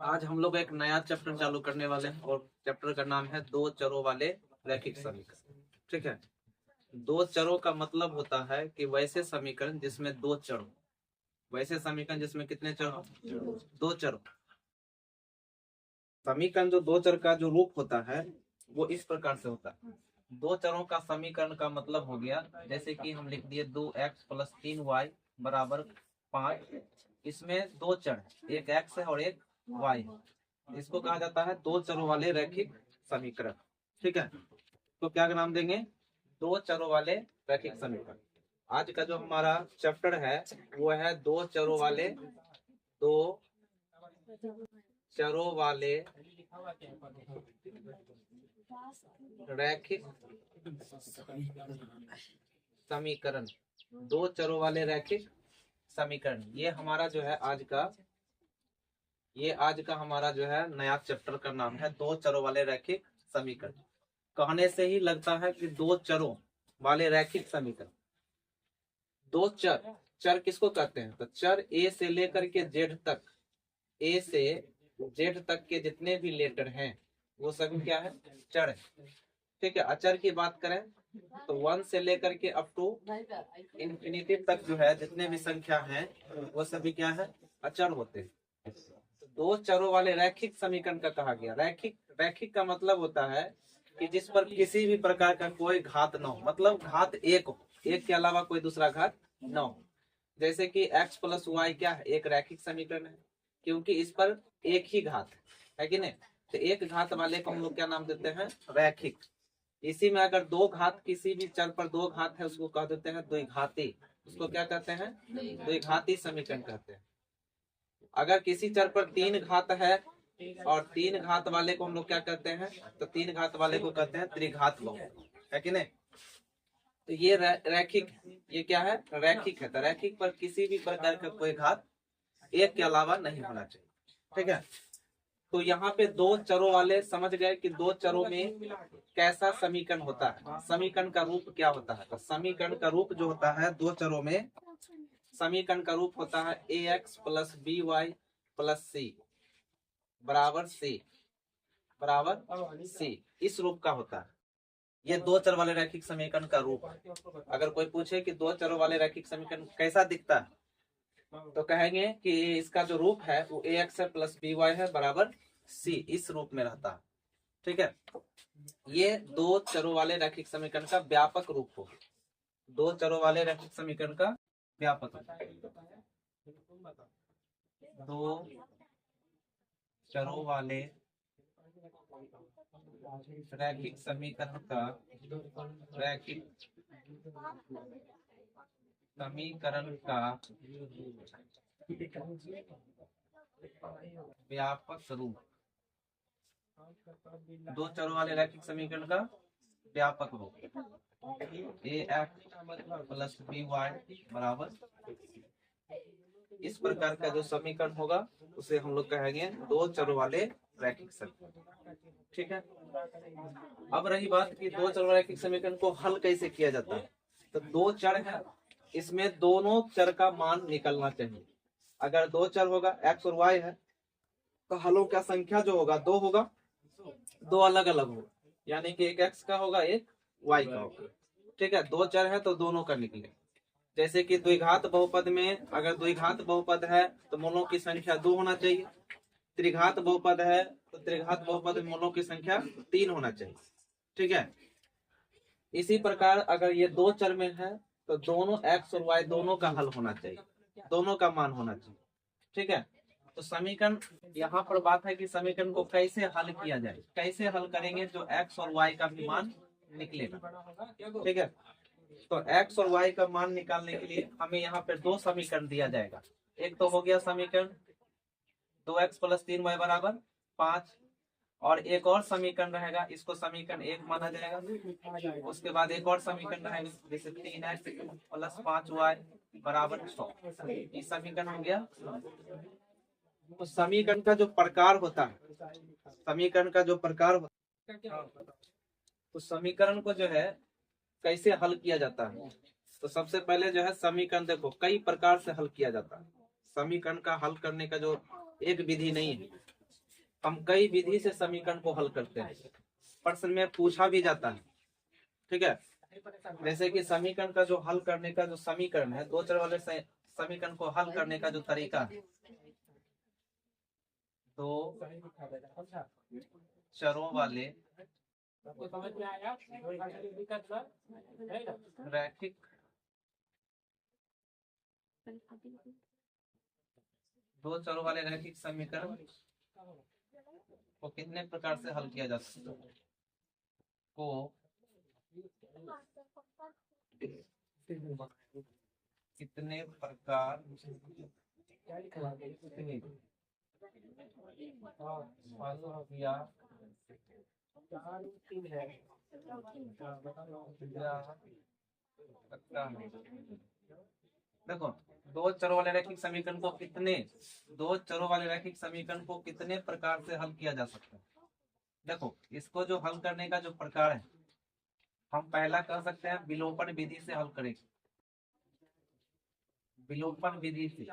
आज हम लोग एक नया चैप्टर चालू करने वाले हैं और चैप्टर का नाम है दो चरों वाले रैखिक समीकरण। ठीक है। दो चरों का मतलब होता है कि वैसे समीकरण जिसमें दो चर हो। वैसे समीकरण जिसमें कितने चर हो? दो चर हो। समीकरण जो दो चर का जो रूप होता है वो इस प्रकार से होता है। दो चरों का समीकरण का मतलब हो गया, जैसे कि हम लिख दिए 2x + 3y बराबर 5। इसमें दो चर, एक x है और एक y है। इसको कहा जाता है दो चरों वाले रैखिक समीकरण। ठीक है। तो क्या नाम देंगे? दो चरों वाले रैखिक समीकरण। आज का जो हमारा चैप्टर है वो है दो चरों वाले, दो चरों वाले रैखिक समीकरण। दो चरों वाले रैखिक समीकरण, ये आज का हमारा जो है नया चैप्टर का नाम है दो चरों वाले रैखिक समीकरण। कहने से ही लगता है कि दो चरों वाले रैखिक समीकरण। दो चर, चर किसको कहते हैं? तो चर ए से लेकर के जेड तक, ए से जेड तक के जितने भी लेटर हैं वो सभी क्या है? चर है। ठीक है। अचर की बात करें तो 1 से लेकर के अप टू इंफिनिटी तक जो है जितने भी संख्या हैं वो सभी क्या है? अचर होते हैं। दो चरों वाले रैखिक समीकरण का कहा गया। रैखिक, रैखिक का मतलब होता है कि जिस पर किसी भी प्रकार का कोई घात न हो, मतलब घात एक हो, एक के अलावा कोई दूसरा घात न हो। जैसे कि x + y क्या है? एक रैखिक समीकरण है, क्योंकि इस पर एक ही घात है कि नहीं। तो एक घात वाले को हम लोग क्या नाम देते हैं? रैखिक। इसी में अगर दो घात, किसी भी चर पर दो घात है उसको कह देते हैं द्विघाती। उसको क्या कहते हैं? द्विघाती समीकरण कहते हैं। अगर किसी चर पर तीन घात है और तीन घात वाले को हम लोग क्या कहते हैं? तो तीन घात वाले को कहते हैं त्रिघात बहुपद, है कि नहीं। तो ये रैखिक, ये क्या है? रैखिक है। तो रैखिक पर किसी भी प्रकार का कोई घात एक के अलावा नहीं होना चाहिए। ठीक है। तो यहाँ पे दो चरों वाले समझ गए कि दो चरों में कैसा समीकरण होता है, समीकरण का रूप क्या होता है। तो समीकरण का रूप जो होता है दो चरों में, समीकरण का रूप होता है ax + by + c बराबर c। इस रूप का होता है। ये दो चर वाले रैखिक समीकरण का रूप है। अगर कोई पूछे कि दो चर वाले रैखिक समीकरण कैसा दिखता है तो कहेंगे कि इसका जो रूप है वो ax + by है बराबर c, इस रूप में रहता है। ठीक है। ये दो चरों वाले रैखिक समीकरण का व्यापक रूप हो। दो चरों वाले रैखिक समीकरण का व्यापक रूप। दो चरों वाले रैखिक समीकरण का व्यापक रूप। दो चरों वाले रैखिक समीकरण का व्यापक रूप ax + by बराबर, इस प्रकार का जो समीकरण होगा उसे हम लोग कहेंगे दो चरों वाले रैखिक समीकरण। ठीक है। अब रही बात कि दो चर रैखिक समीकरण को हल कैसे किया जाता है। तो दो चर है, इसमें दोनों चर का मान निकलना चाहिए। अगर दो चर होगा x और y है तो हलों का संख्या जो होगा दो होगा, दो अलग अलग होगा, यानी कि एक x का होगा एक y का होगा। ठीक है। दो चर है तो दोनों का निकले। जैसे कि द्विघात बहुपद में अगर द्विघात बहुपद है तो मूलों की संख्या दो होना चाहिए। त्रिघात बहुपद है तो त्रिघात बहुपद में मूलों की संख्या तीन होना चाहिए। ठीक है। इसी प्रकार अगर ये दो चर में है तो दोनों x और y दोनों का हल होना चाहिए, दोनों का मान होना चाहिए। ठीक है। तो समीकरण, यहाँ पर बात है कि समीकरण को कैसे हल किया जाए, कैसे हल करेंगे जो x और y का भी मान निकलेगा। ठीक है। तो x और y का मान निकालने के लिए हमें यहाँ पे दो समीकरण दिया जाएगा। एक तो हो गया समीकरण 2x + 3y बराबर 5, और एक और समीकरण रहेगा, इसको समीकरण एक माना जाएगा। उसके बाद एक और समीकरण रहेगा जैसे 3x + 5y बराबर 6। ये समीकरण हो गया। तो समीकरण का जो प्रकार होता है, समीकरण का जो प्रकार होता है, तो समीकरण को जो है कैसे हल किया जाता है। तो सबसे पहले जो है समीकरण देखो कई प्रकार से हल किया जाता है। समीकरण का हल करने का जो एक विधि नहीं है, हम कई विधि से समीकरण को हल करते हैं, प्रश्न में पूछा भी जाता है। ठीक है, जैसे कि समीकरण का जो हल करने का जो समीकरण है, दो चर वाले समीकरण को हल करने का जो तरीका है, दो चरों वाले रैखिक दो चरों वाले रैखिक समीकरण को कितने प्रकार से हल किया जा सकता है, को कितने प्रकार या देखो, दो चरों वाले रैखिक समीकरण को कितने प्रकार से हल किया जा सकता है। देखो, इसको जो हल करने का जो प्रकार है, हम पहला कह सकते हैं विलोपन विधि से हल करेंगे, विलोपन विधि से।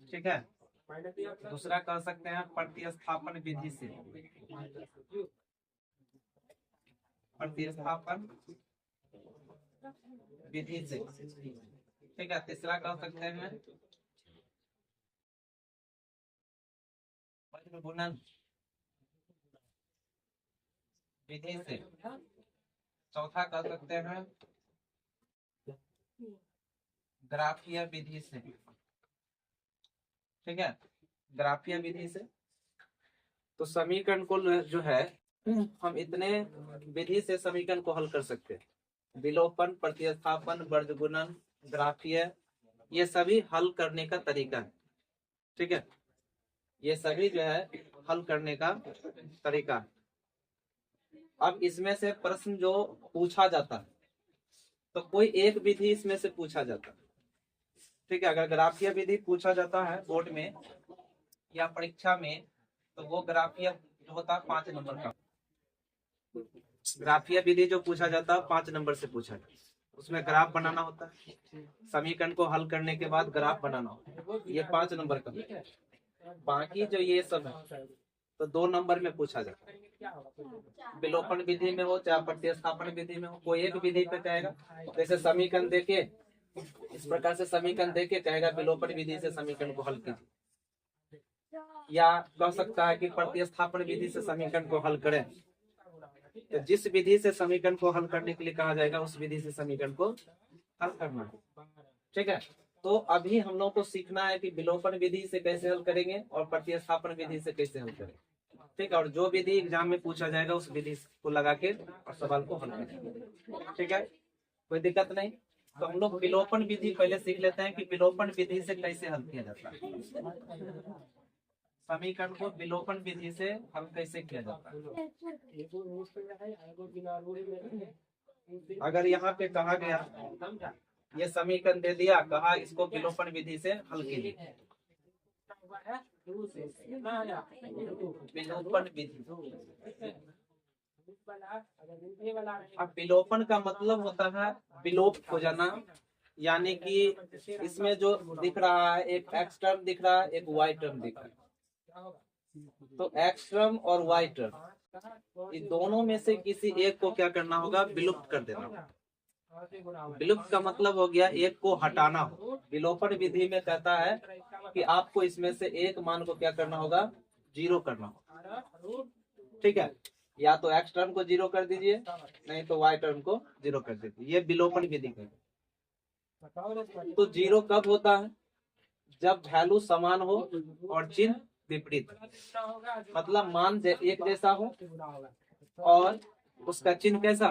ठीक है, दूसरा कह सकते हैं प्रतिस्थापन विधि से, प्रतिस्थापन विधि से। ठीक है, तीसरा कह सकते हैं गुणन विधि से। चौथा कह सकते हैं ग्राफीय विधि से। ठीक है, ग्राफीय विधि से। तो समीकरण को जो है हम इतने विधि से समीकरण को हल कर सकते हैं, विलोपन, प्रतिस्थापन, वर्गगुणन, ग्राफीय, ये सभी हल करने का तरीका है। ठीक है, ये सभी जो है हल करने का तरीका है। अब इसमें से प्रश्न जो पूछा जाता है, तो कोई एक विधि इसमें से पूछा जाता है। ठीक है, अगर ग्राफीय विधि पूछा जाता है बोर्ड में या परीक्षा में, तो वो ग्राफीय जो होता है 5 नंबर का। ग्राफीय विधि जो पूछा जाता है 5 नंबर से पूछा जाता है। उसमें ग्राफ बनाना होता है, समीकरण को हल करने के बाद ग्राफ बनाना होता है, ये 5 नंबर का। बाकी जो ये सब है तो 2 नंबर में पूछा जाता है। विलोपन विधि में हो चाहे प्रतिस्थापन विधि में हो, कोई एक विधि पे कहेगा। जैसे समीकरण देके, इस प्रकार से समीकरण देके कहेगा विलोपन विधि से समीकरण को हल कीजिए, या कह सकता है कि प्रतिस्थापन विधि से समीकरण को हल करें। तो जिस विधि से समीकरण को हल करने के लिए कहा जाएगा, उस विधि से समीकरण को हल करना है। ठीक है, तो अभी हम लोग को सीखना है कि विलोपन विधि से कैसे हल करेंगे और प्रतिस्थापन विधि से कैसे हल करेंगे। ठीक है, और जो विधि एग्जाम में पूछा जाएगा उस विधि को लगा के और सवाल को हल करेंगे। ठीक है, कोई दिक्कत नहीं। तो हम लोग विलोपन विधि पहले सीख लेते हैं कि विलोपन विधि से कैसे हल किया जाता है, समीकरण को विलोपन विधि से हल कैसे किया जाता है। अगर यहाँ पे कहा गया, ये समीकरण दे दिया, कहा इसको विलोपन विधि से हल कीजिए, विलोपन विधि। अब विलोपन का मतलब होता है विलोप हो जाना, यानी कि इसमें जो दिख रहा है, एक एक्स टर्म दिख रहा है, एक वाई टर्म दिख रहा है। तो एक्स टर्म और वाई टर्म, इन दोनों में से किसी एक को क्या करना होगा, विलुप्त कर देना होगा। विलुप्त का मतलब हो गया एक को हटाना हो। विलोपन विधि में कहता है कि आपको इसमें से एक मान को क्या करना होगा, 0 करना होगा। ठीक है, या तो एक्स टर्म को 0 कर दीजिए, नहीं तो वाई टर्म को 0 कर दीजिए, ये विलोपन विधि है। तो 0 कब होता है, जब वैल्यू समान हो और चिन्ह विपरीत, मतलब मान एक जैसा हो और उसका चिन्ह कैसा,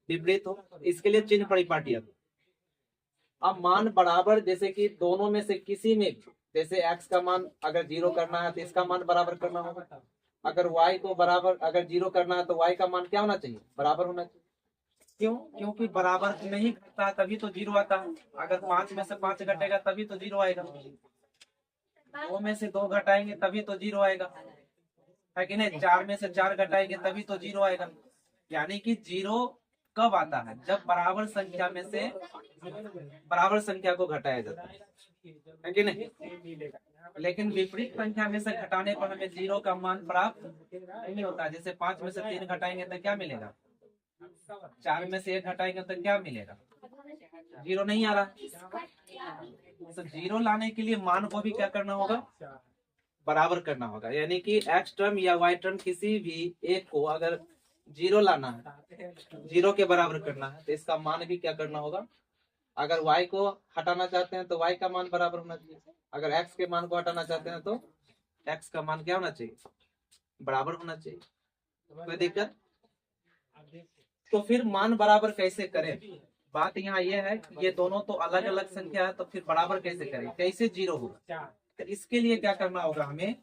विपरीत हो। इसके लिए चिन्ह परिपाटी है। अब मान बराबर, जैसे कि दोनों में से किसी में, जैसे x का मान अगर 0 करना है तो इसका मान बराबर करना होगा। अगर y को बराबर, अगर 0 करना है तो y का मान क्या होना चाहिए, बराबर होना चाहिए। क्यों, क्योंकि बराबर नहीं घटता है तभी तो 0 आता है। अगर 5 में से 5 घटेगा तभी तो 0 आएगा, 2 में से 2 घटाएंगे तभी तो 0 आएगा, है कि नहीं। 4 में से 4 घटाएंगे तभी तो 0 आएगा। यानी कि 0 कब आता है, जब बराबर संख्या में से बराबर संख्या को घटाया जाता है कि नहीं। लेकिन विपरीत संख्या में से घटाने पर हमें 0 का मान प्राप्त नहीं होता। जैसे 5 में से 3 घटाएंगे तो क्या मिलेगा, 4 में से 1 घटाएंगे तो क्या मिलेगा, 0 नहीं आ रहा। तो 0 लाने के लिए मान को भी क्या करना होगा, बराबर करना होगा। यानी कि x टर्म या y टर्म किसी भी एक को अगर 0 लाना है, 0 के बराबर करना है, तो इसका मान भी क्या करना होगा। अगर y को हटाना चाहते हैं तो y का मान बराबर होना चाहिए, अगर x के मान को हटाना चाहते हैं तो x का मान क्या होना चाहिए, बराबर होना चाहिए। कोई दिक्कत। तो फिर मान बराबर कैसे करें, बात यहाँ ये है कि ये दोनों तो अलग अलग संख्या है, तो फिर बराबर कैसे करें, कैसे 0 होगा। तो इसके लिए क्या करना होगा हमें,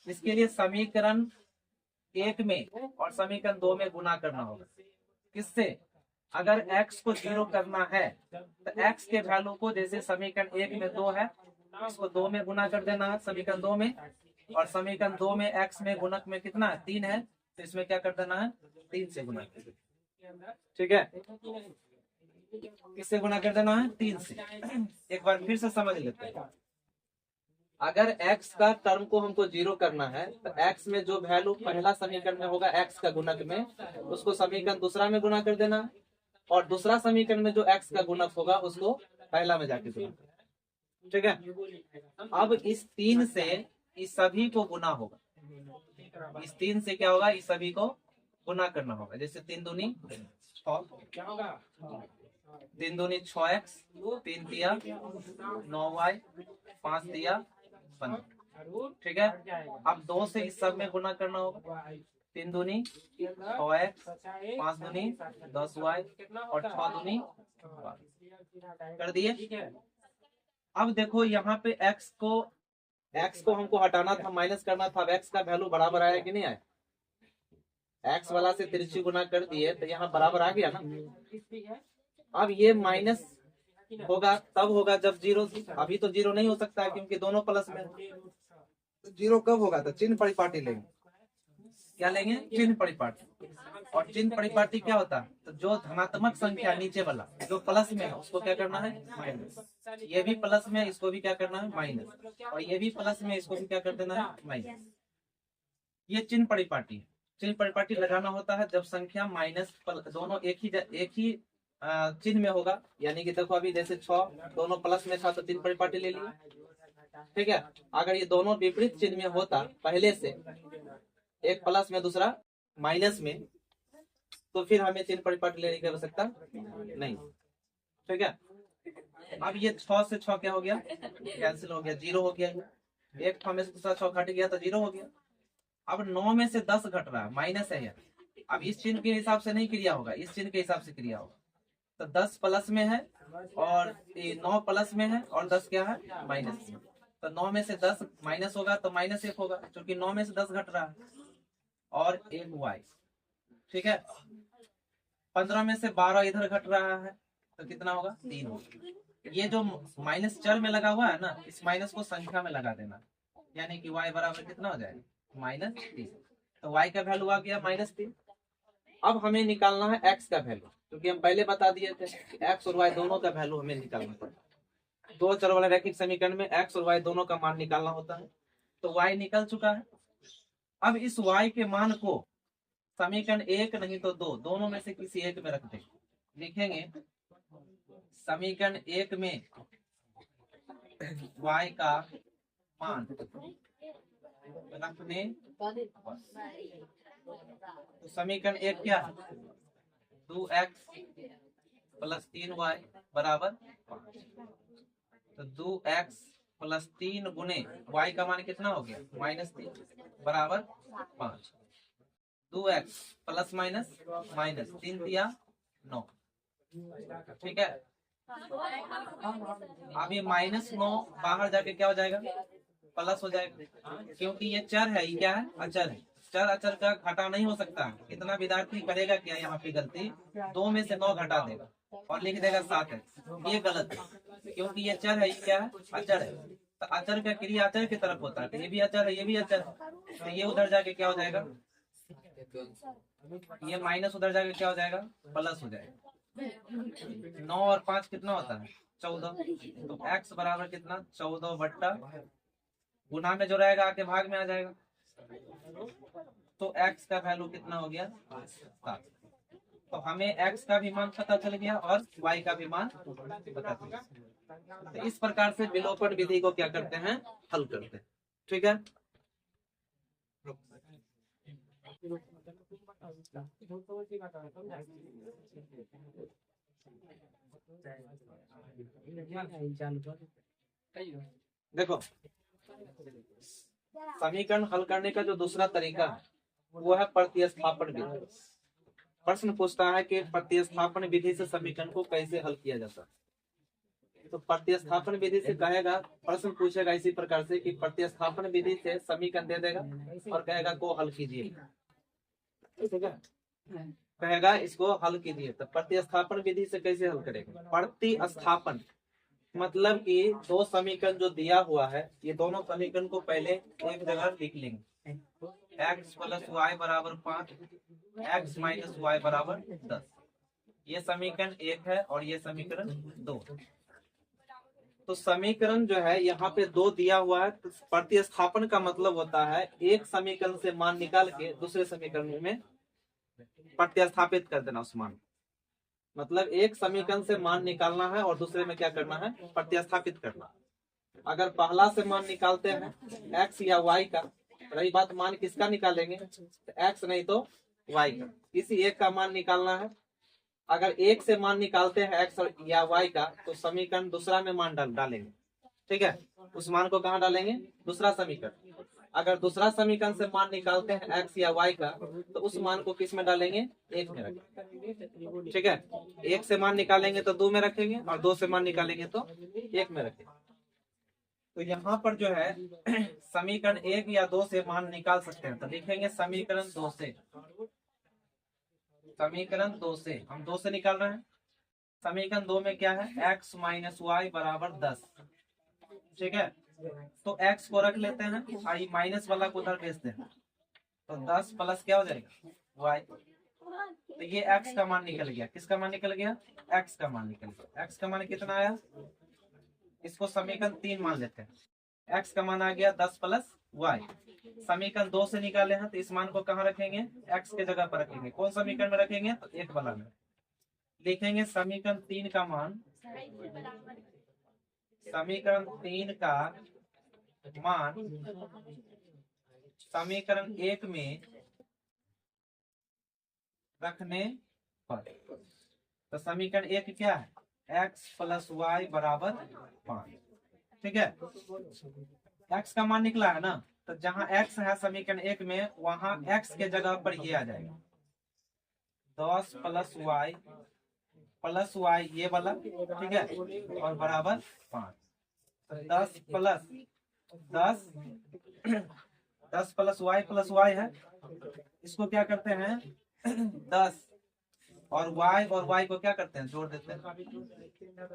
इसके लिए समीकरण 1 में और समीकरण 2 में गुना करना होगा। किससे, अगर x को 0 करना है तो x के वैल्यू को, जैसे समीकरण 1 में 2 है, इसको 2 में गुना कर देना है समीकरण 2 में, और समीकरण 2 में x में गुणक में कितना है, 3 है, तो इसमें क्या कर देना है, 3 से गुना कर देना। ठीक है, किससे गुना कर देना है, 3 से। एक बार फिर से समझ लेते हैं। अगर x का टर्म को हमको 0 करना है तो x में जो वैल्यू पहला समीकरण में होगा x का गुणक में, उसको समीकरण दूसरा में गुना कर देना, और दूसरा समीकरण में जो x का गुणक होगा उसको पहला में जाके गुना। ठीक है, अब इस 3 से इस सभी को गुना होगा, इस 3 से क्या होगा, इस सभी को गुना करना होगा। जैसे 3 दूनी 6, 3 दूनी 6x, 3 दिया 9y, 5 दिया 15। ठीक है, अब 2 से इस सब में गुना करना होगा, 3 दूनी 6x, 5 दूनी 10y और 6 दूनी 12 कर दिए। अब देखो यहाँ पे x को हमको हटाना था, माइनस करना था। अब x का वैल्यू बराबर आया कि नहीं आया, x वाला से तिरछी गुना कर दिए तो यहाँ बराबर आ गया ना। अब ये माइनस होगा तब होगा जब 0, अभी तो 0 नहीं हो सकता है क्योंकि दोनों प्लस में। 0 कब होगा, तो चिन्ह परिपाटी लेंगे। क्या लेंगे, चिन्ह परिपाटी। और चिन्ह परिपाटी क्या होता है, तो जो धनात्मक संख्या नीचे वाला जो प्लस में है उसको क्या करना है, माइनस। ये भी प्लस में है, इसको भी क्या करना है, माइनस। और ये भी प्लस में है, इसको भी क्या कर देना है, माइनस। ये चिन्ह परिपाटी। चिन्ह परिपाटी लगाना होता है जब संख्या माइनस दोनों एक ही चिन्ह में होगा। यानी कि देखो अभी जैसे 6 दोनों प्लस में था तो चिन्ह परिपाटी ले लिया। ठीक है, अगर ये दोनों विपरीत चिन्ह में होता पहले से, एक प्लस में दूसरा माइनस में, तो फिर हमें चिन्ह परिपाटी लेने की आवश्यकता नहीं। ठीक है, अब ये 6 से 6 क्या हो गया, कैंसिल हो गया, 0 हो गया। एक 6 में से दूसरा 6 घट गया तो 0 हो गया। अब 9 में से 10 घट रहा है, माइनस है यार। अब इस चिन्ह के हिसाब से नहीं क्रिया होगा, इस चिन्ह के हिसाब से क्रिया होगा। तो 10 प्लस में है और 9 प्लस में है और 10 क्या है, माइनस में। तो 9 में से 10 माइनस होगा तो माइनस 1 होगा, क्योंकि 9 में से 10 घट रहा है, और 1 y। ठीक है, 15 में से 12 इधर घट रहा है तो कितना होगा, 3 होगा। ये जो माइनस चर में लगा हुआ है ना, इस माइनस को संख्या में लगा देना, यानी कि y बराबर कितना हो जाएगा, -3। तो y का वैल्यू आ गया -3। अब हमें निकालना है x का वैल्यू, क्योंकि हम पहले बता दिए थे कि x और y दोनों का वैल्यू हमें निकालना पड़ता है। 2 चर वाले रैखिक समीकरण में x और y दोनों का मान निकालना होता है। तो y निकल चुका है। अब इस y के मान को समीकरण 1 नहीं तो 2 दोनों में से किसी एक में रख देंगे। लिखेंगे समीकरण 1 में y का मान रखने, तो समीकरण 1 क्या है, 2x + 3y बराबर 5। तो 2x + 3 गुने y का मान कितना हो गया, -3 बराबर 5। 2x प्लस माइनस माइनस 3 दिया 9। ठीक है, अब ये -9 बाहर जाके क्या हो जाएगा, प्लस हो जाएगा, क्योंकि ये चर है, ये क्या है, अचर है। चर अचर का घटा नहीं हो सकता। कितना विद्यार्थी करेगा क्या यहाँ पे गलती, 2 में से 9 घटा देगा और लिख देगा 7 है। ये गलत है, क्योंकि ये चर है, ये क्या है, अचर है। तो अचर का क्रिया अचर की तरफ होता है, तो ये भी अचर है, ये भी अचर है। तो ये उधर जाके क्या हो जाएगा, ये माइनस उधर जाके क्या हो जाएगा, प्लस हो जाएगा। 9 और 5 कितना होता है, 14। तो x बराबर कितना, 14/। गुना में जो रहेगा आके भाग में आ जाएगा। तो x का वैल्यू कितना हो गया 7। तो हमें x का भी मान पता चल गया और y का भी मान पता चल गया। तो इस प्रकार से विलोपन विधि को क्या करते हैं, हल करते हैं। ठीक है, देखो समीकरण हल करने का जो दूसरा तरीका है वो है प्रतिस्थापन विधि। प्रश्न पूछता है कि प्रतिस्थापन विधि से समीकरण को कैसे हल किया जाता है। तो प्रतिस्थापन विधि से कहेगा, प्रश्न पूछेगा इसी प्रकार से कि प्रतिस्थापन विधि से समीकरण दे देगा और कहेगा को हल कीजिए। ठीक है, कहेगा इसको हल कीजिए। तो प्रतिस्थापन विधि से कैसे हल करेगा। प्रतिस्थापन मतलब कि दो समीकरण जो दिया हुआ है, ये दोनों समीकरण को पहले एक जगह लिख लेंगे। x प्लस वाई बराबर 5, x माइनस वाई बराबर 10। ये समीकरण 1 है और ये समीकरण 2। तो समीकरण जो है यहाँ पे 2 दिया हुआ है। तो प्रतिस्थापन का मतलब होता है एक समीकरण से मान निकाल के दूसरे समीकरण में प्रतिस्थापित कर देना उस मान। मतलब एक समीकरण से मान निकालना है और दूसरे में क्या करना है, प्रतिस्थापित करना। अगर पहला से मान निकालते हैं x या y का, रही बात मान किसका निकालेंगे, तो x नहीं तो y का, किसी एक का मान निकालना है। अगर एक से मान निकालते हैं x या y का, तो समीकरण दूसरा में मान डालेंगे। ठीक है, उस मान को कहाँ डालेंगे, दूसरा समीकरण। अगर दूसरा समीकरण से मान निकालते हैं x या y का, तो उस मान को किस में डालेंगे, एक में रखेंगे। ठीक है, एक से मान निकालेंगे तो 2 में रखेंगे और 2 से मान निकालेंगे तो 1 में रखेंगे। तो यहाँ पर जो है समीकरण 1 या 2 से मान निकाल सकते हैं। तो लिखेंगे समीकरण 2 से, समीकरण 2 से हम 2 से निकाल रहे हैं। समीकरण 2 में क्या है, x माइनस वाई बराबर 10। ठीक है, तो x को रख लेते हैं, आई माइनस वाला को उधर भेजते हैं। तो 10 प्लस क्या हो जाएगा y। तो ये x का मान निकल गया। किसका मान निकल गया, x का मान निकल गया। x का मान कितना आया, इसको समीकरण 3 मान लेते हैं। x का मान आ गया 10 प्लस y। समीकरण 2 से निकाले हैं तो इस मान को कहाँ रखेंगे, x के जगह पर रखेंगे। कौन समीकरण में रखेंगे, तो एक वाला में लिखेंगे। समीकरण 3 का मान, समीकरण 3 का मान समीकरण 1 में रखने पर, तो समीकरण 1 क्या है, x प्लस वाई बराबर 5। ठीक है, x का मान निकला है ना, तो जहां x है समीकरण 1 में, वहां x के जगह पर ये आ जाएगा 10 प्लस वाई ये वाला। ठीक है, और बराबर 5। 10 प्लस वाई है, इसको क्या करते हैं 10 और y को क्या करते हैं, जोड़ देते हैं।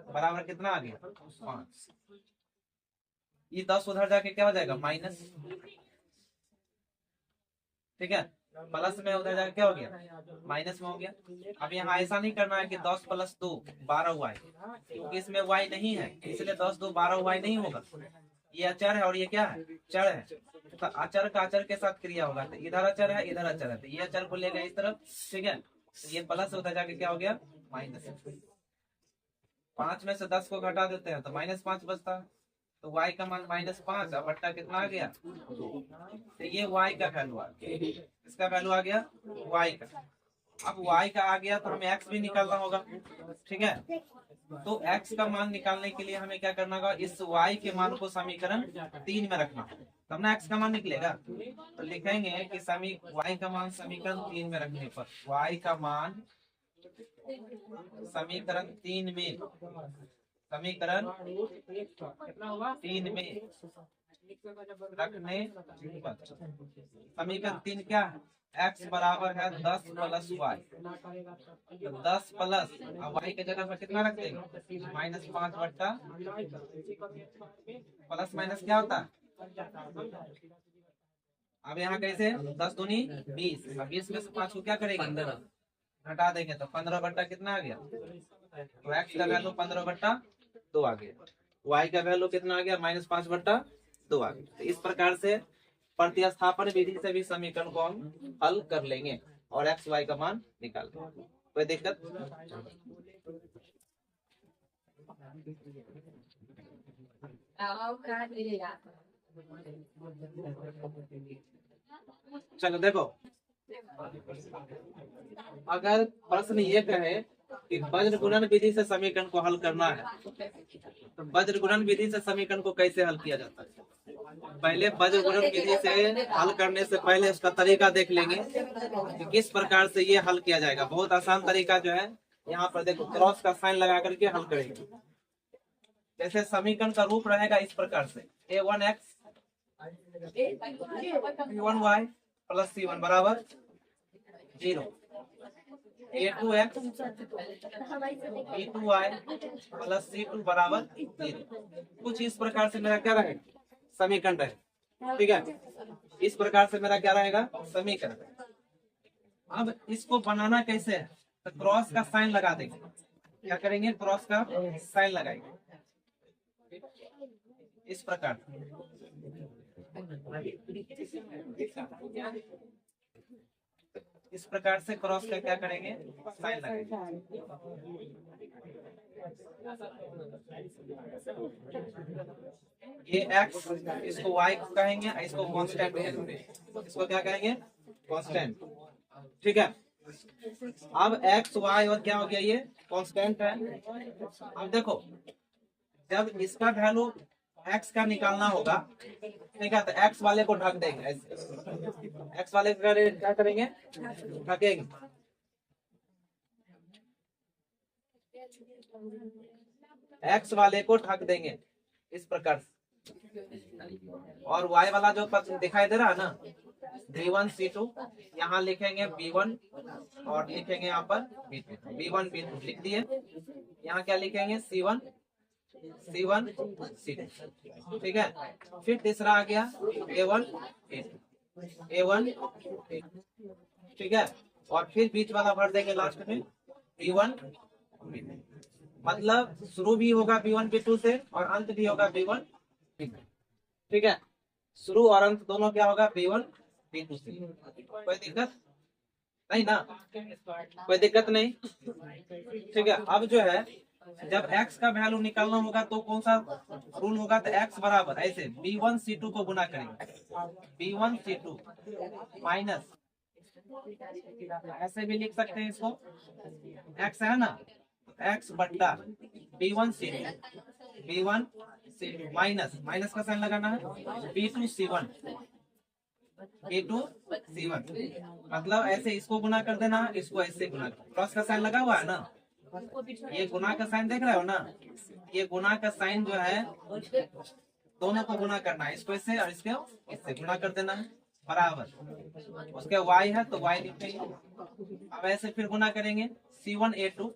बराबर कितना आ गया 5। ये 10 उधर जाके क्या हो जाएगा, माइनस। ठीक है, प्लस में उधर जाके क्या हो गया, माइनस में हो गया। अब यहाँ ऐसा नहीं करना है कि 10 प्लस 2 12y, क्योंकि इसमें y नहीं है, इसलिए 10 2 12y नहीं होगा। ये अचर है और ये क्या है, चर है। तो अचर का अचर के साथ क्रिया होगा। तो इधर अचर है, इधर अचर है, तो ये अचर को लेगा इस तरफ। ठीक है, ये प्लस उधर जाके क्या हो गया, माइनस। 5 में से 10 को घटा देते हैं तो -5 बचता है। तो y का मान -5 और बट्टा कितना आ गया, तो ये y का वैल्यू आ गया। इसका वैल्यू आ गया y का। अब y का आ गया तो हमें x भी निकालना होगा। ठीक है, तो x का मान निकालने के लिए हमें क्या करना होगा, इस y के मान को समीकरण 3 में रखना, तब ना x का मान निकलेगा। तो लिखेंगे कि y का मान समीकरण 3 में रखने पर, y का मान समीकरण 3 में, समीकरण 3 में रखने पर, समीकरण 3 क्या है, x बराबर है 10 प्लस y। 10 प्लस y के जगह पर कितना रख देंगे, -5 बट्टा, प्लस माइनस क्या होता है। अब यहाँ कैसे, 10 दूनी 20, 20 में से 5 को क्या करेंगे, 15 घटा देंगे तो 15 बट्टा कितना आ गया। तो x का वैल्यू 15 बट्टा 2 आ गया, y का वैल्यू कितना आ गया, -5 बट्टा 2 आ गया। तो इस प्रकार से प्रतिस्थापन विधि से भी समीकरण को हम हल कर लेंगे और एक्स वाई का मान निकाल लेंगे। कोई दिक्कत? चलो देखो, अगर प्रश्न ये कहे कि वज्र गुणन विधि से समीकरण को हल करना है, तो वज्र गुणन विधि से समीकरण को कैसे हल किया जाता है? पहले वज्र गुणन विधि से हल करने से पहले उसका तरीका देख लेंगे कि किस प्रकार से ये हल किया जाएगा। बहुत आसान तरीका जो है, यहाँ पर देखो क्रॉस का साइन लगा करके हल करेंगे। जैसे समीकरण का रूप रहेगा इस प्रकार से, a1x b1y प्लस c1 बराबर 0, a2x b2y प्लस c2 बराबर 0। कुछ इस प्रकार से मेरा क्या रहेगा? समीकरण रहेगा। ठीक है, इस प्रकार से मेरा क्या रहेगा? समीकरण। अब इसको बनाना कैसे है? तो क्रॉस का साइन लगा देंगे। क्या करेंगे? क्रॉस का साइन लगाएंगे इस प्रकार। इस प्रकार से क्रॉस का क्या करेंगे? साइन लगाएंगे। ये x, इसको y कहेंगे, इसको कांस्टेंट कहेंगे। इसको क्या कहेंगे? कांस्टेंट। ठीक है, अब x y और क्या हो गया? ये कांस्टेंट है। अब देखो, जब इसका वैल्यू x का निकालना होगा, ठीक है, तो x वाले को ढक देंगे ऐसे। x वाले को क्या करेंगे? ढकेंगे। x वाले को ढक देंगे इस प्रकार से। और y वाला जो पद दिखाई दे रहा है ना, b1 c2, यहाँ लिखेंगे b1 और लिखेंगे यहाँ पर b2। b1 b2 लिख दिए। यहाँ क्या लिखेंगे? c1 c2। ठीक है, फिर तीसरा आ गया a1 a2। ठीक है, और फिर बीच वाला भर देंगे लास्ट में b1 b2। मतलब शुरू भी होगा b1 b2 से और अंत भी होगा b1 b2। ठीक है, शुरू और अंत दोनों क्या होगा? b1 b2 से। कोई दिक्कत नहीं ना? कोई दिक्कत नहीं। ठीक है, अब जो है, जब x का वैल्यू निकालना होगा तो कौन सा रूल होगा? तो x बराबर ऐसे b1 c2 को गुना करेंगे। b1 c2 माइनस, ऐसे भी लिख सकते हैं इसको, x है ना, x बट्टा b1 c2 माइनस, माइनस का साइन लगाना है b2 c1 मतलब ऐसे इसको गुना कर देना, इसको ऐसे गुना कर। क्रॉस का साइन लगा हुआ है ना, ये गुना का साइन देख रहे हो ना, ये गुना का साइन जो है दोनों को गुना करना है, इसको इससे और इसको इससे गुना कर देना है बराबर। उसके y है तो y लिखेंगे। अब ऐसे फिर गुना करेंगे c1 a2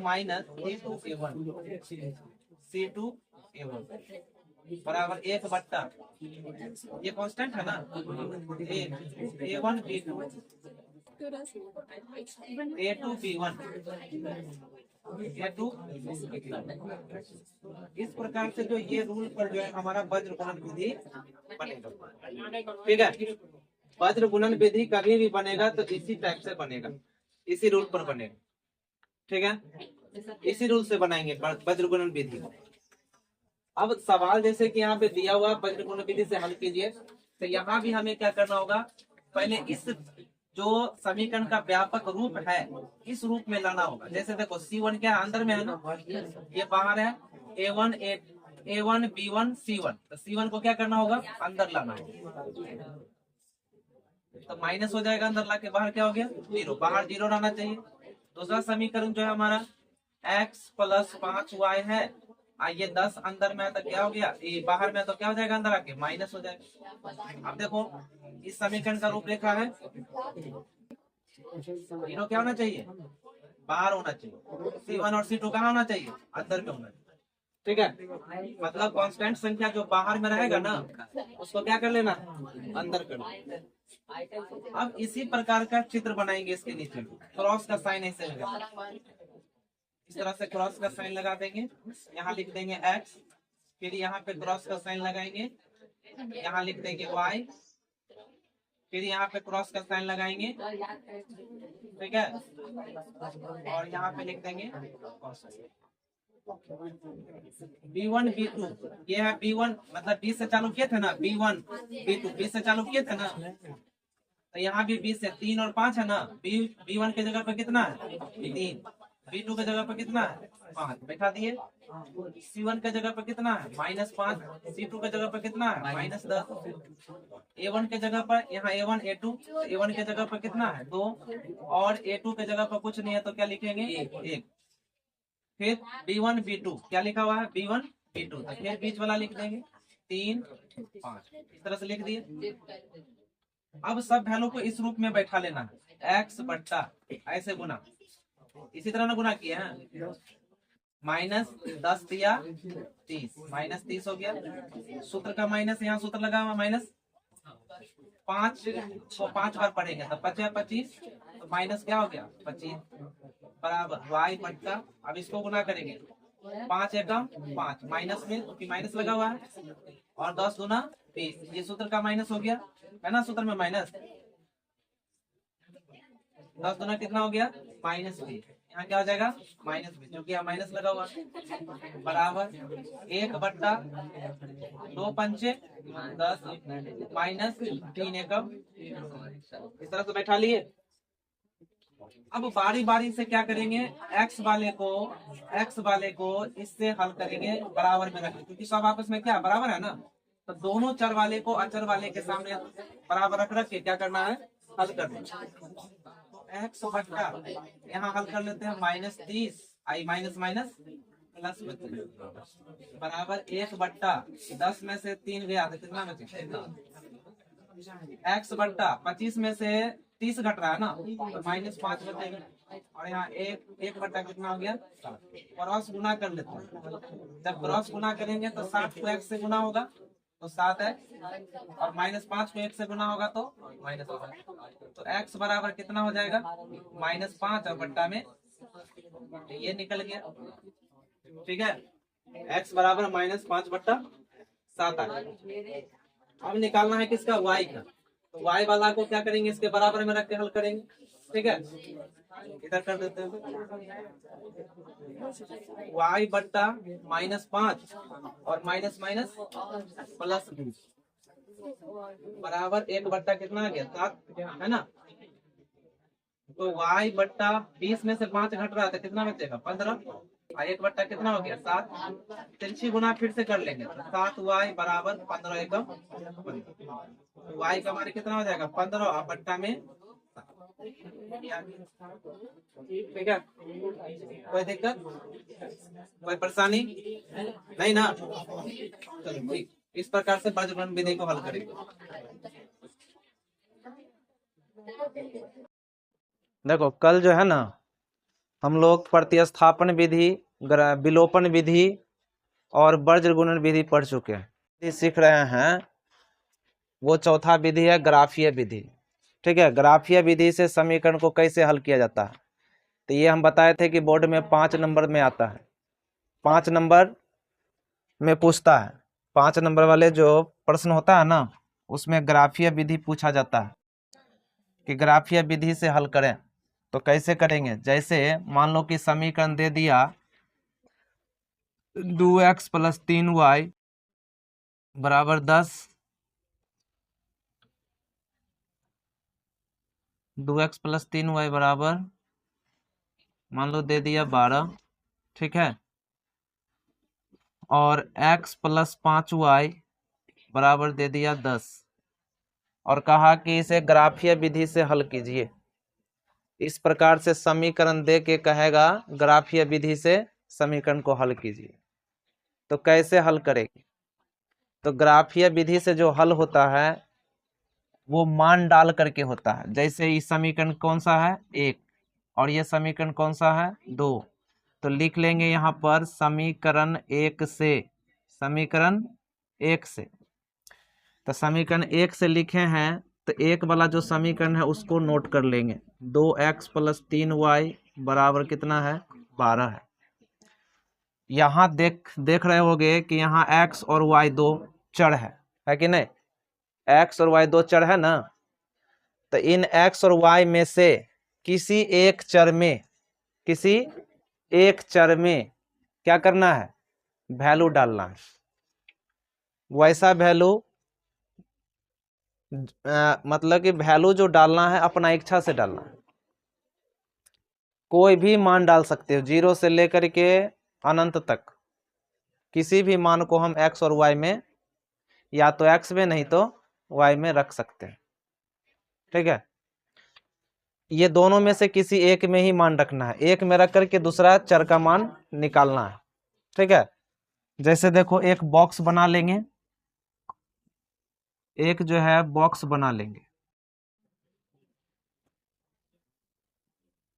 minus c2 a1 बराबर 1 बट्टा, ये कांस्टेंट है ना, a1 b2 a2 b1 a2। इस प्रकार से जो ये रूल पर जो है हमारा वज्र गुणन विधि बनेगा। ठीक है, वज्र गुणन विधि कभी भी बनेगा तो इसी टाइप से बनेगा, इसी रूल पर बनेगा। ठीक है, इसी रूल से बनाएंगे वज्र गुणन विधि। अब सवाल जैसे कि यहाँ पे दिया हुआ वज्र गुणन विधि से हल कीजिए, तो यहाँ भी हमें क्या करना होगा? पहले इस जो समीकरण का व्यापक रूप है इस रूप में लाना होगा। जैसे देखो c1 क्या अंदर में है ना, ये बाहर है a1 b1 c1, तो c1 को क्या करना होगा? अंदर लाना होगा, तो माइनस हो जाएगा, अंदर लाके बाहर क्या हो गया? 0, बाहर 0 रहना चाहिए। दूसरा समीकरण जो है हमारा x प्लस 5y है, ये 10 अंदर में है तो क्या हो गया? ये बाहर में तो क्या हो जाएगा? अंदर आके माइनस हो जाएगा। अब देखो इस समीकरण का रूपरेखा है, 0 क्या होना चाहिए? बाहर होना चाहिए। c1 और c2 कहाँ होना चाहिए? अंदर में होना चाहिए। ठीक है, मतलब कांस्टेंट संख्या जो बाहर में रहेगा ना, उसको क्या कर लेना? अंदर कर लेना। अब इसी प्रकार का चित्र बनाएंगे, इसके नीचे क्रॉस का साइन ऐसे होगा, इस तरह से क्रॉस का साइन लगा देंगे, यहाँ लिख देंगे x, फिर यहाँ पे क्रॉस का साइन लगाएंगे, यहाँ लिख देंगे y, फिर यहाँ पे क्रॉस का साइन लगाएंगे, ठीक है, और यहाँ पे लिख देंगे B1 B2, ये है B1, मतलब B से चालू किए थे ना, B1 B2, B से चालू किए थे ना, तो यहाँ भी 20 है, 3 और 5 है ना, B1 के जगह पे कितना है 3, B2 के जगह पे कितना है 5 बैठा दिए, C1 के जगह पे कितना है -5, C2 के जगह पे कितना है -10, A1 के जगह पर यहाँ A1 A2, A1 के जगह पर कितना है 2 और A2 के जगह पर कुछ नहीं है तो क्या लिखेंगे 1, फिर B1 B2 क्या लिखा हुआ है B1 B2, तो फिर बीच वाला लिख देंगे 3 5, इस तरह से लिख दिए। अब सब वैल्यू को इस रूप में बैठा लेना है, x बट्टा ऐसे गुना, इसी तरह ना गुना किया है, -10 दिया 30, -30 हो गया, सूत्र का माइनस, यहाँ सूत्र लगा हुआ -5 को 5 बार पढ़ेंगे तो 25, तो माइनस क्या हो गया 25 बराबर y बट्टा, अब इसको गुना करेंगे 5 एकम 5, माइनस में क्योंकि माइनस लगा हुआ है, और 10 गुना 20, ये सूत्र का माइनस हो गया है ना, सूत्र में माइनस, 10 गुना कितना हो गया -20, यहाँ क्या हो जाएगा -20, क्योंकि यहाँ माइनस लगा हुआ बराबर 1 बट्टा 2 पंचे 10 -3 एकम, इस तरह से बैठा लिए। अब बारी बारी से क्या करेंगे, x वाले को इससे हल करेंगे, बराबर में रखेंगे, क्योंकि सब आपस में क्या बराबर है ना, तो दोनों चर वाले को अचर वाले के सामने बराबर रख के क्या करना है हल करना है। x बट्टा यहाँ हल कर लेते हैं -30 आई माइनस प्लस बराबर 1 बट्टा 10 में से 3 गया तो कितना बचे, x बट्टा 25 में से 30 घट रहा है ना, तो -5 बचेगा, और यहाँ एक बट्टा कितना हो गया, क्रॉस गुना कर लेते हैं, जब क्रॉस गुना करेंगे तो 7 को x से गुना होगा तो 7x, और -5 को 1 से गुना होगा तो -5, तो x बराबर कितना हो जाएगा -5, और बट्टा में ये निकल गया, ठीक है, x बराबर -5 बट्टा 7 आ गया। अब निकालना है किसका y का, तो y वाला को क्या करेंगे इसके बराबर में रख के हल करेंगे, ठीक है, इधर कर देते हैं, y बट्टा -5 और माइनस प्लस बराबर 1 बट्टा कितना आ गया 7 है ना, तो y बट्टा 20 में से 5 घट रहा था कितना बचेगा 15, और 1 बट्टा कितना हो गया 7, तिरछी गुना फिर से कर लेंगे तो 7y बराबर 15 एकम, y का मान कितना हो जाएगा 15 और बट्टा में, ठीक है, कोई दिक्कत कोई परेशानी नहीं ना, चलो ठीक, इस प्रकार से बीजगणित विधि को हल करेंगे। देखो कल जो है ना हम लोग प्रतिस्थापन विधि, विलोपन विधि और वर्ज्य गुणन विधि पढ़ चुके हैं, सीख रहे हैं, वो चौथा विधि है ग्राफीय विधि, ठीक है, ग्राफीय विधि से समीकरण को कैसे हल किया जाता है, तो ये हम बताए थे कि बोर्ड में 5 नंबर में आता है, 5 नंबर में पूछता है, 5 नंबर वाले जो प्रश्न होता है ना उसमें ग्राफीय विधि पूछा जाता है कि ग्राफीय विधि से हल करें, तो कैसे करेंगे, जैसे मान लो कि समीकरण दे दिया 2x + 3y बराबर 10, 2x + 3y बराबर मान लो दे दिया 12, ठीक है, और x + 5y बराबर दे दिया 10, और कहा कि इसे ग्राफीय विधि से हल कीजिए। इस प्रकार से समीकरण दे के कहेगा ग्राफीय विधि से समीकरण को हल कीजिए, तो कैसे हल करेंगे, तो ग्राफीय विधि से जो हल होता है वो मान डाल करके होता है, जैसे ये समीकरण कौन सा है 1 और ये समीकरण कौन सा है 2, तो लिख लेंगे यहाँ पर समीकरण 1 से, समीकरण 1 से, तो समीकरण 1 से लिखे हैं तो 1 वाला जो समीकरण है उसको नोट कर लेंगे, 2x + 3y बराबर कितना है 12 है, यहाँ देख रहे होगे कि यहाँ x और y दो चर है कि नहीं? x और y दो चर है ना, तो इन x और y में से किसी एक चर में क्या करना है? वैल्यू डालना है। वैसा वैल्यू मतलब कि वैल्यू जो डालना है अपना इच्छा से डालना है। कोई भी मान डाल सकते हो, 0 से लेकर के अनंत तक किसी भी मान को हम x और y में, या तो x में नहीं तो y में रख सकते हैं। ठीक है, ये दोनों में से किसी एक में ही मान रखना है, एक में रख करके दूसरा चर का मान निकालना है। ठीक है, जैसे देखो एक बॉक्स बना लेंगे, एक जो है बॉक्स बना लेंगे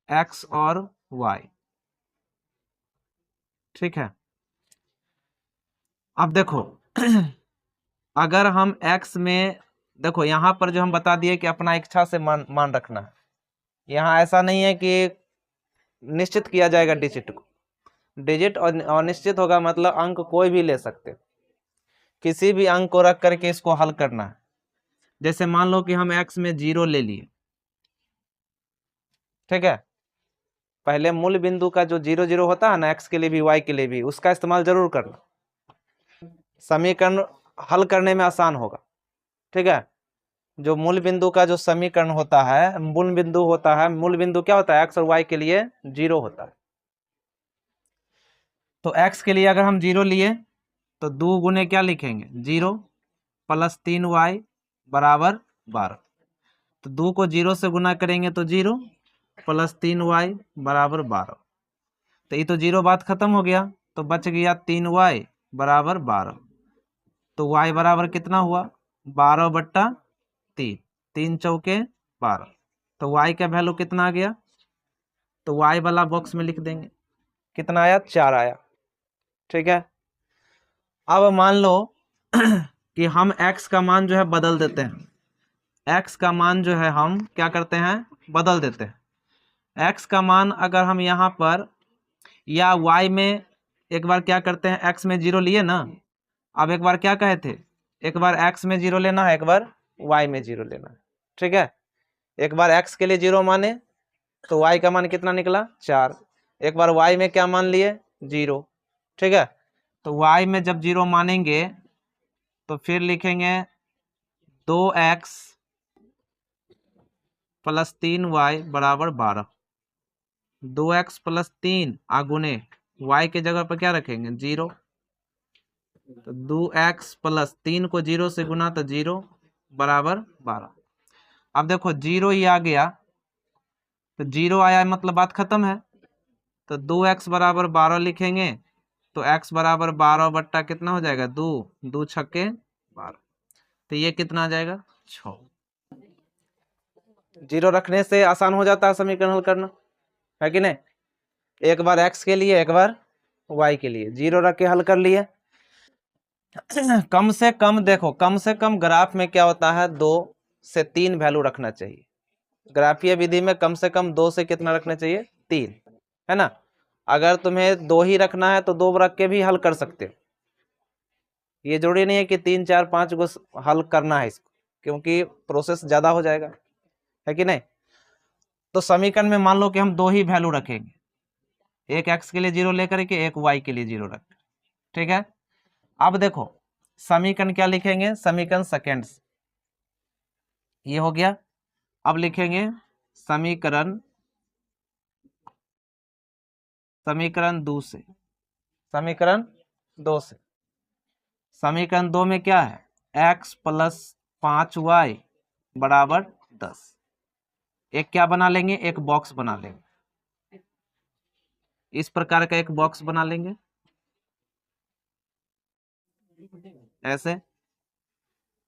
x और y। ठीक है, अब देखो अगर हम x में, देखो यहाँ पर जो हम बता दिए कि अपना इच्छा से मान रखना है। यहाँ ऐसा नहीं है कि निश्चित किया जाएगा डिजिट को, डिजिट और अनिश्चित होगा मतलब अंक कोई भी ले सकते, किसी भी अंक को रख करके इसको हल करना है। जैसे मान लो कि हम x में 0 ले लिए। ठीक है, पहले मूल बिंदु का जो 0 0 होता है ना, x के लिए भी y के लिए भी, उसका इस्तेमाल जरूर करना, समीकरण हल करने में आसान होगा। ठीक है, जो मूल बिंदु का जो समीकरण होता है, मूल बिंदु क्या होता है? x और y के लिए 0 होता है। तो x के लिए अगर हम 0 लिए तो 2 गुने क्या लिखेंगे? 0 प्लस 3y बराबर 12। तो 2 को 0 से गुना करेंगे तो 0 प्लस 3y बराबर 12। तो ये तो 0 बात खत्म हो गया, तो बच गया 3y बराबर 12। तो y बराबर कितना हुआ? 12/3, 3 चौके 12। तो y का वैल्यू कितना आ गया? तो y वाला बॉक्स में लिख देंगे, कितना आया? 4 आया। ठीक है, अब मान लो कि हम x का मान जो है बदल देते हैं। x का मान जो है हम क्या करते हैं? बदल देते हैं। x का मान अगर हम यहाँ पर या y में, एक बार क्या करते हैं, x में 0 लिए ना, अब एक बार क्या कहे थे, एक बार x में 0 लेना है, एक बार y में 0 लेना है। ठीक है, एक बार x के लिए 0 माने तो y का मान कितना निकला? 4। एक बार y में क्या मान लिए? 0। ठीक है, तो y में जब 0 मानेंगे तो फिर लिखेंगे 2x प्लस 3y बराबर 12। 2x प्लस 3 आगुने y के जगह पर क्या रखेंगे? 0। तो 2x प्लस 3 को 0 से गुना तो 0 बराबर 12। अब देखो 0 ही आ गया, तो 0 आया मतलब बात खत्म है। तो 2x बराबर 12 लिखेंगे, तो x बराबर 12 बट्टा कितना हो जाएगा? 2, 2 छक्के 12। तो ये कितना आ जाएगा? 6। 0 रखने से आसान हो जाता है समीकरण हल करना, है कि नहीं? एक बार x के लिए, एक बार y के लिए 0 रख के हल कर लिए। कम से कम देखो, कम से कम ग्राफ में क्या होता है? 2 से 3 वैल्यू रखना चाहिए। ग्राफीय विधि में कम से कम 2 से कितना रखना चाहिए? 3, है ना? अगर तुम्हें 2 ही रखना है तो 2 रख के भी हल कर सकते हो। ये जरूरी नहीं है कि 3 4 5 को हल करना है इसको, क्योंकि प्रोसेस ज्यादा हो जाएगा, है कि नहीं? तो समीकरण में मान लो कि हम 2 ही वैल्यू रखेंगे, एक x के लिए 0 लेकर के, एक y के लिए 0 रख। ठीक है, अब देखो समीकरण क्या लिखेंगे? समीकरण सेकेंड्स, ये हो गया। अब लिखेंगे समीकरण 2 से, समीकरण 2 से। समीकरण 2 में क्या है? x प्लस 5y बराबर 10। एक क्या बना लेंगे? एक बॉक्स बना लेंगे, इस प्रकार का एक बॉक्स बना लेंगे ऐसे।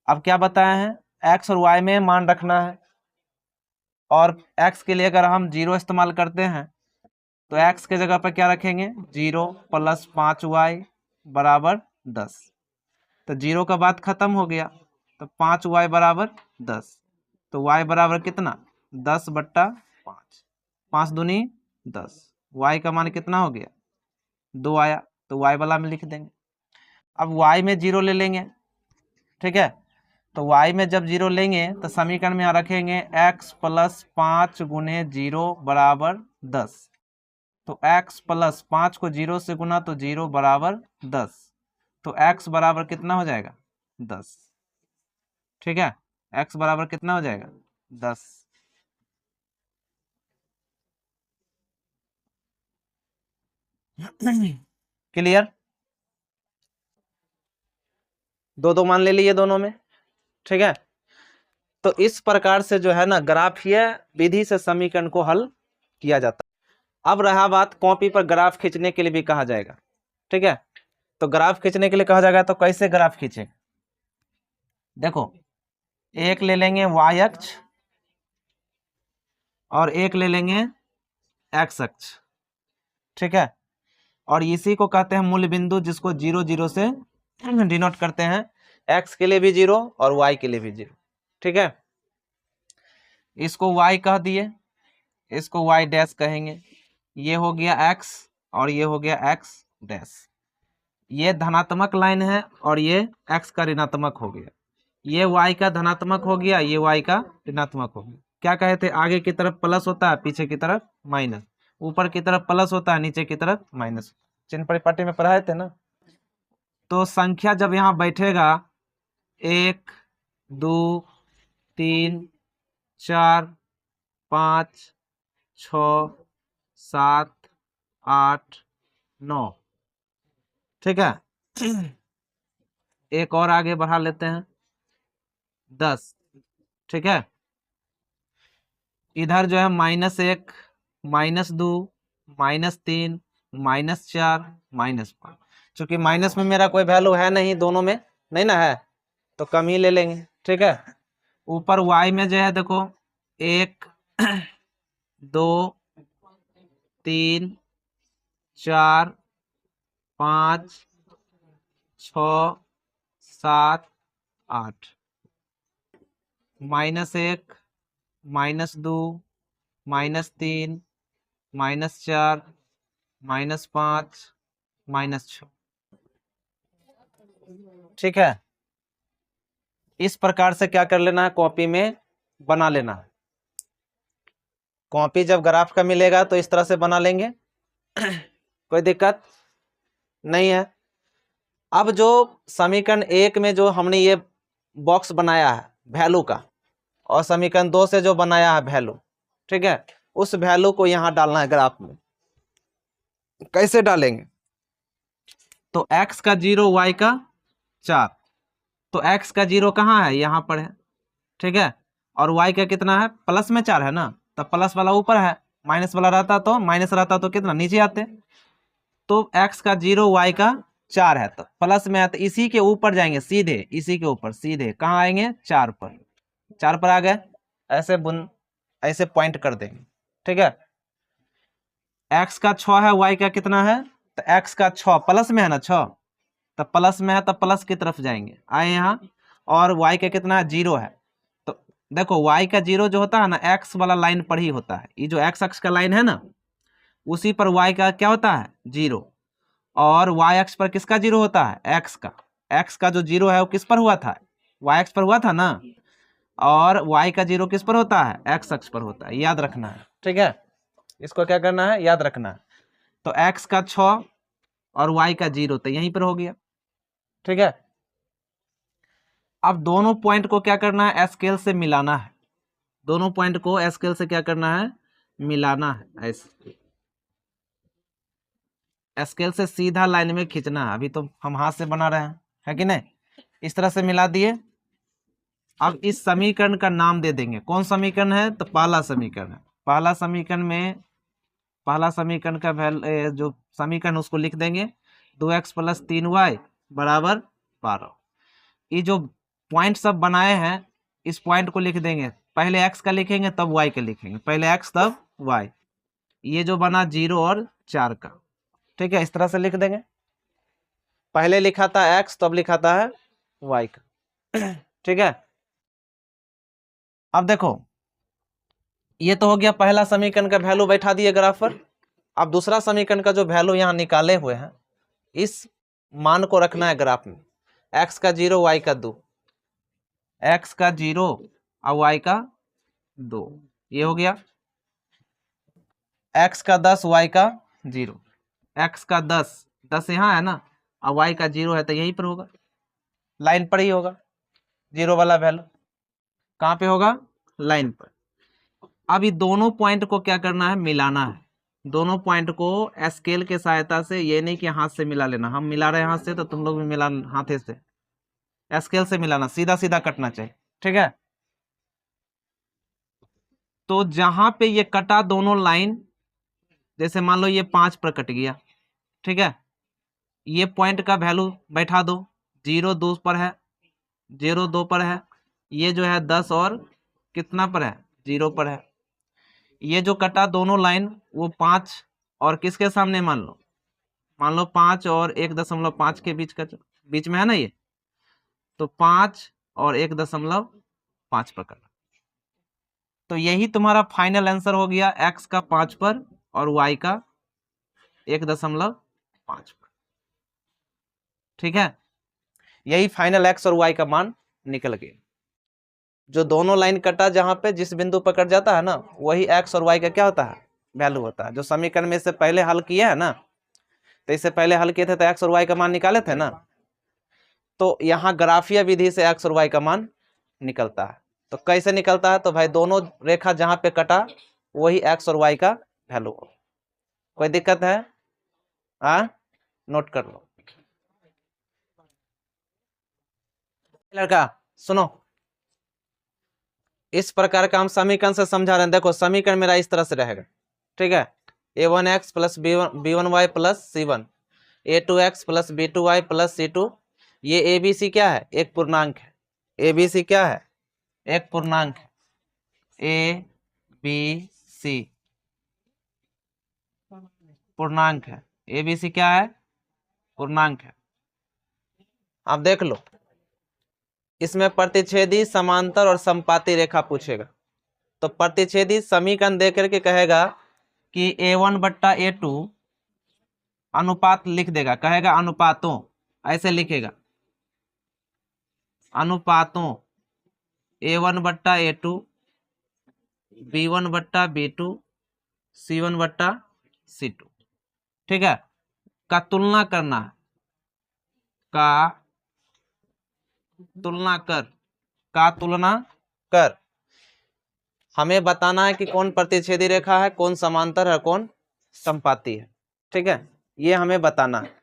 अब क्या बताया है? x और y में मान रखना है, और x के लिए अगर हम 0 इस्तेमाल करते हैं तो x के जगह पर क्या रखेंगे? 0 प्लस 5y बराबर 10। तो 0 का बात खत्म हो गया, तो 5y बराबर 10। तो y बराबर कितना? 10/5, 5 दूनी 10। y का मान कितना हो गया? 2 आया। तो y वाला में लिख देंगे। अब y में 0 ले लेंगे, ठीक है, तो y में जब 0 लेंगे तो समीकरण में यहाँ रखेंगे x प्लस 5 गुने 0 बराबर 10। तो x प्लस 5 को 0 से गुना तो 0 बराबर 10, तो x बराबर कितना हो जाएगा 10, ठीक है, x बराबर कितना हो जाएगा 10। क्लियर, दो मान ले लिए दोनों में, ठीक है। तो इस प्रकार से जो है ना ग्राफीय विधि से समीकरण को हल किया जाता है। अब रहा बात कॉपी पर ग्राफ खींचने के लिए भी कहा जाएगा, ठीक है। तो ग्राफ खींचने के लिए कहा जाएगा, तो कैसे ग्राफ खींचे, देखो एक ले लेंगे y अक्ष और एक ले लेंगे x अक्ष, ठीक है, और इसी को कहते हैं मूल बिंदु, जिसको 0 0 से डिनोट करते हैं, x के लिए भी 0 और y के लिए भी 0, ठीक है। इसको y कह दिए, इसको y डैश कहेंगे, ये हो गया x और ये हो गया x डैश। ये धनात्मक लाइन है और ये x का ऋणात्मक हो गया, ये y का धनात्मक हो गया, ये y का ऋणात्मक हो गया। क्या कहे थे, आगे की तरफ प्लस होता है, पीछे की तरफ माइनस, ऊपर की तरफ प्लस होता है, नीचे की तरफ माइनस, चिन्ह परिपाटी में पढ़ाए थे ना। तो संख्या जब यहाँ बैठेगा 1 2 3 4 5 6 7 8 9, ठीक है, एक और आगे बढ़ा लेते हैं 10, ठीक है। इधर जो है -1 -2 -3 -4 -5, चूंकि माइनस में मेरा कोई वैल्यू है नहीं, दोनों में नहीं ना है, तो कम ही ले लेंगे, ठीक है। ऊपर y में जो है देखो 1 2 3 4 5 6 7 8, -1 -2 -3 -4 -5 -6, ठीक है। इस प्रकार से क्या कर लेना है, कॉपी में बना लेना है। कॉपी जब ग्राफ का मिलेगा तो इस तरह से बना लेंगे, कोई दिक्कत नहीं है। अब जो समीकरण 1 में जो हमने ये बॉक्स बनाया है वैल्यू का, और समीकरण 2 से जो बनाया है वैल्यू, ठीक है, उस वैल्यू को यहां डालना है ग्राफ में। कैसे डालेंगे, तो x का 0 y का 4, तो x का 0 कहाँ है, यहाँ पर है, ठीक है, और y का कितना है, प्लस में 4 है ना, तब प्लस वाला ऊपर है, माइनस वाला रहता तो माइनस रहता तो कितना नीचे आते। तो x का 0 y का 4 है, तो प्लस में है, तो इसी के ऊपर जाएंगे सीधे, इसी के ऊपर सीधे कहाँ आएंगे 4 पर, 4 पर आ गए, ऐसे पॉइंट कर देंगे, ठीक है। x का 6 है, y का कितना है, तो x का 6 प्लस में है ना 6, तब प्लस में है तब प्लस की तरफ जाएंगे, आए यहाँ, और y का कितना है 0 है, तो देखो y का 0 जो होता है ना x वाला लाइन पर ही होता है, ये जो x अक्ष का लाइन है ना उसी पर y का क्या होता है 0, और y अक्ष पर किसका 0 होता है x का जो 0 है वो किस पर हुआ था, y अक्ष पर हुआ था ना, और y का 0 किस पर होता है x अक्ष पर होता है, याद रखना है, ठीक है, इसको क्या करना है याद रखना है। तो x का 6 और y का 0 तो यहीं पर हो गया, ठीक है। अब दोनों पॉइंट को क्या करना है, स्केल से मिलाना है, दोनों पॉइंट को स्केल से क्या करना है मिलाना है, ऐसे स्केल से सीधा लाइन में खींचना है। अभी तो हम हाथ से बना रहे हैं, है कि नहीं, इस तरह से मिला दिए। अब इस समीकरण का नाम दे देंगे, कौन समीकरण है, तो पहला समीकरण है। पहला समीकरण में पहला समीकरण का जो समीकरण उसको लिख देंगे 2x प्लस 3y बराबर 12। ये जो पॉइंट सब बनाए हैं इस पॉइंट को लिख देंगे, पहले x का लिखेंगे तब y का लिखेंगे, पहले x तब y, ये जो बना 0 और 4 का, ठीक है, इस तरह से लिख देंगे। पहले लिखा था x तब लिखा था है y का, ठीक है। अब देखो ये तो हो गया पहला समीकरण का वैल्यू बैठा दिए ग्राफ पर। अब दूसरा समीकरण का जो वैल्यू यहाँ निकाले हुए हैं इस मान को रखना है ग्राफ में, x का 0 y का 2, x का 0 और y का 2, ये हो गया। x का 10 y का 0, x का 10 यहाँ है ना, और y का 0 है तो यहीं पर होगा, लाइन पर ही होगा। 0 वाला वैल्यू कहाँ पे होगा, लाइन पर। अब ये दोनों पॉइंट को क्या करना है, मिलाना है। दोनों पॉइंट को स्केल के सहायता से, ये नहीं कि हाथ से मिला लेना, हम मिला रहे हैं हाथ से तो तुम लोग भी मिला हाथे से, स्केल से मिलाना, सीधा सीधा कटना चाहिए, ठीक है। तो जहां पे ये कटा दोनों लाइन, जैसे मान लो ये 5 पर कट गया, ठीक है, ये पॉइंट का वैल्यू बैठा दो, 0 2 पर है, 0 2 पर है, ये जो है 10 और कितना पर है, 0 पर है। ये जो कटा दोनों लाइन वो 5 और किसके सामने, मान लो 5 और 1.5 के बीच में है ना ये, तो 5 और 1.5 पर कटा। तो यही तुम्हारा फाइनल आंसर हो गया, x का 5 पर और y का 1.5 पर, ठीक है। यही फाइनल x और y का मान निकल गया। जो दोनों लाइन कटा जहां पे जिस बिंदु पर कट जाता है ना, वही x और y का क्या होता है, वैल्यू होता है। जो समीकरण में इससे पहले हल किया है ना, तो इससे पहले हल किए थे तो x और y का मान निकाले थे ना, तो यहाँ ग्राफीय विधि से x और y का मान निकलता है। तो कैसे निकलता है, तो भाई दोनों रेखा जहां पे कटा वही x और y का वैल्यू हो। कोई दिक्कत है, नोट कर लो। लड़का सुनो, इस प्रकार का हम समीकरण से समझा रहे हैं। देखो समीकरण मेरा इस तरह से रहेगा, ठीक है। a1x plus b1y plus c1, a2x plus b2y plus c2। ये abc क्या है, एक पूर्णांक है। abc क्या है, एक पूर्णांक है। abc पूर्णांक है, abc क्या है, पूर्णांक है। अब देख लो, इसमें प्रतिच्छेदी, समांतर और समपाती रेखा पूछेगा। तो प्रतिच्छेदी समीकरण दे करके कहेगा कि a1 बट्टा a2 अनुपात लिख देगा, कहेगा अनुपातों, ऐसे लिखेगा, अनुपातों a1 बट्टा a2, b1 बट्टा b2, c1 बट्टा c2, ठीक है, का तुलना करना है, का तुलना कर हमें बताना है कि कौन प्रतिच्छेदी रेखा है, कौन समांतर है, कौन समपाती है, ठीक है, ये हमें बताना है।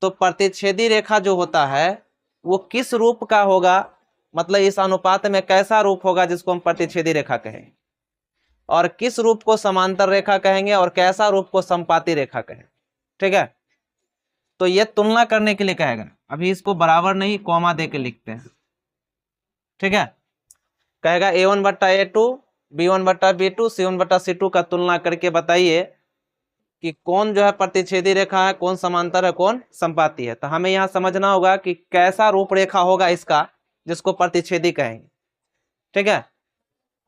तो प्रतिच्छेदी रेखा जो होता है वो किस रूप का होगा, मतलब इस अनुपात में कैसा रूप होगा जिसको हम प्रतिच्छेदी रेखा कहेंगे, और किस रूप को समांतर रेखा कहेंगे, और कैसा रूप को समपाती रेखा कहेंगे, ठीक है। तो ये तुलना करने के लिए कहेगा, अभी इसको बराबर नहीं कॉमा दे के लिखते हैं, ठीक है। कहेगा a1 बट्टा a2, b1 बट्टा b2, c1 बट्टा c2 का तुलना करके बताइए कि कौन जो है प्रतिच्छेदी रेखा है, कौन समांतर है, कौन समपाती है। तो हमें यहाँ समझना होगा कि कैसा रूपरेखा होगा इसका जिसको प्रतिच्छेदी कहेंगे, ठीक है,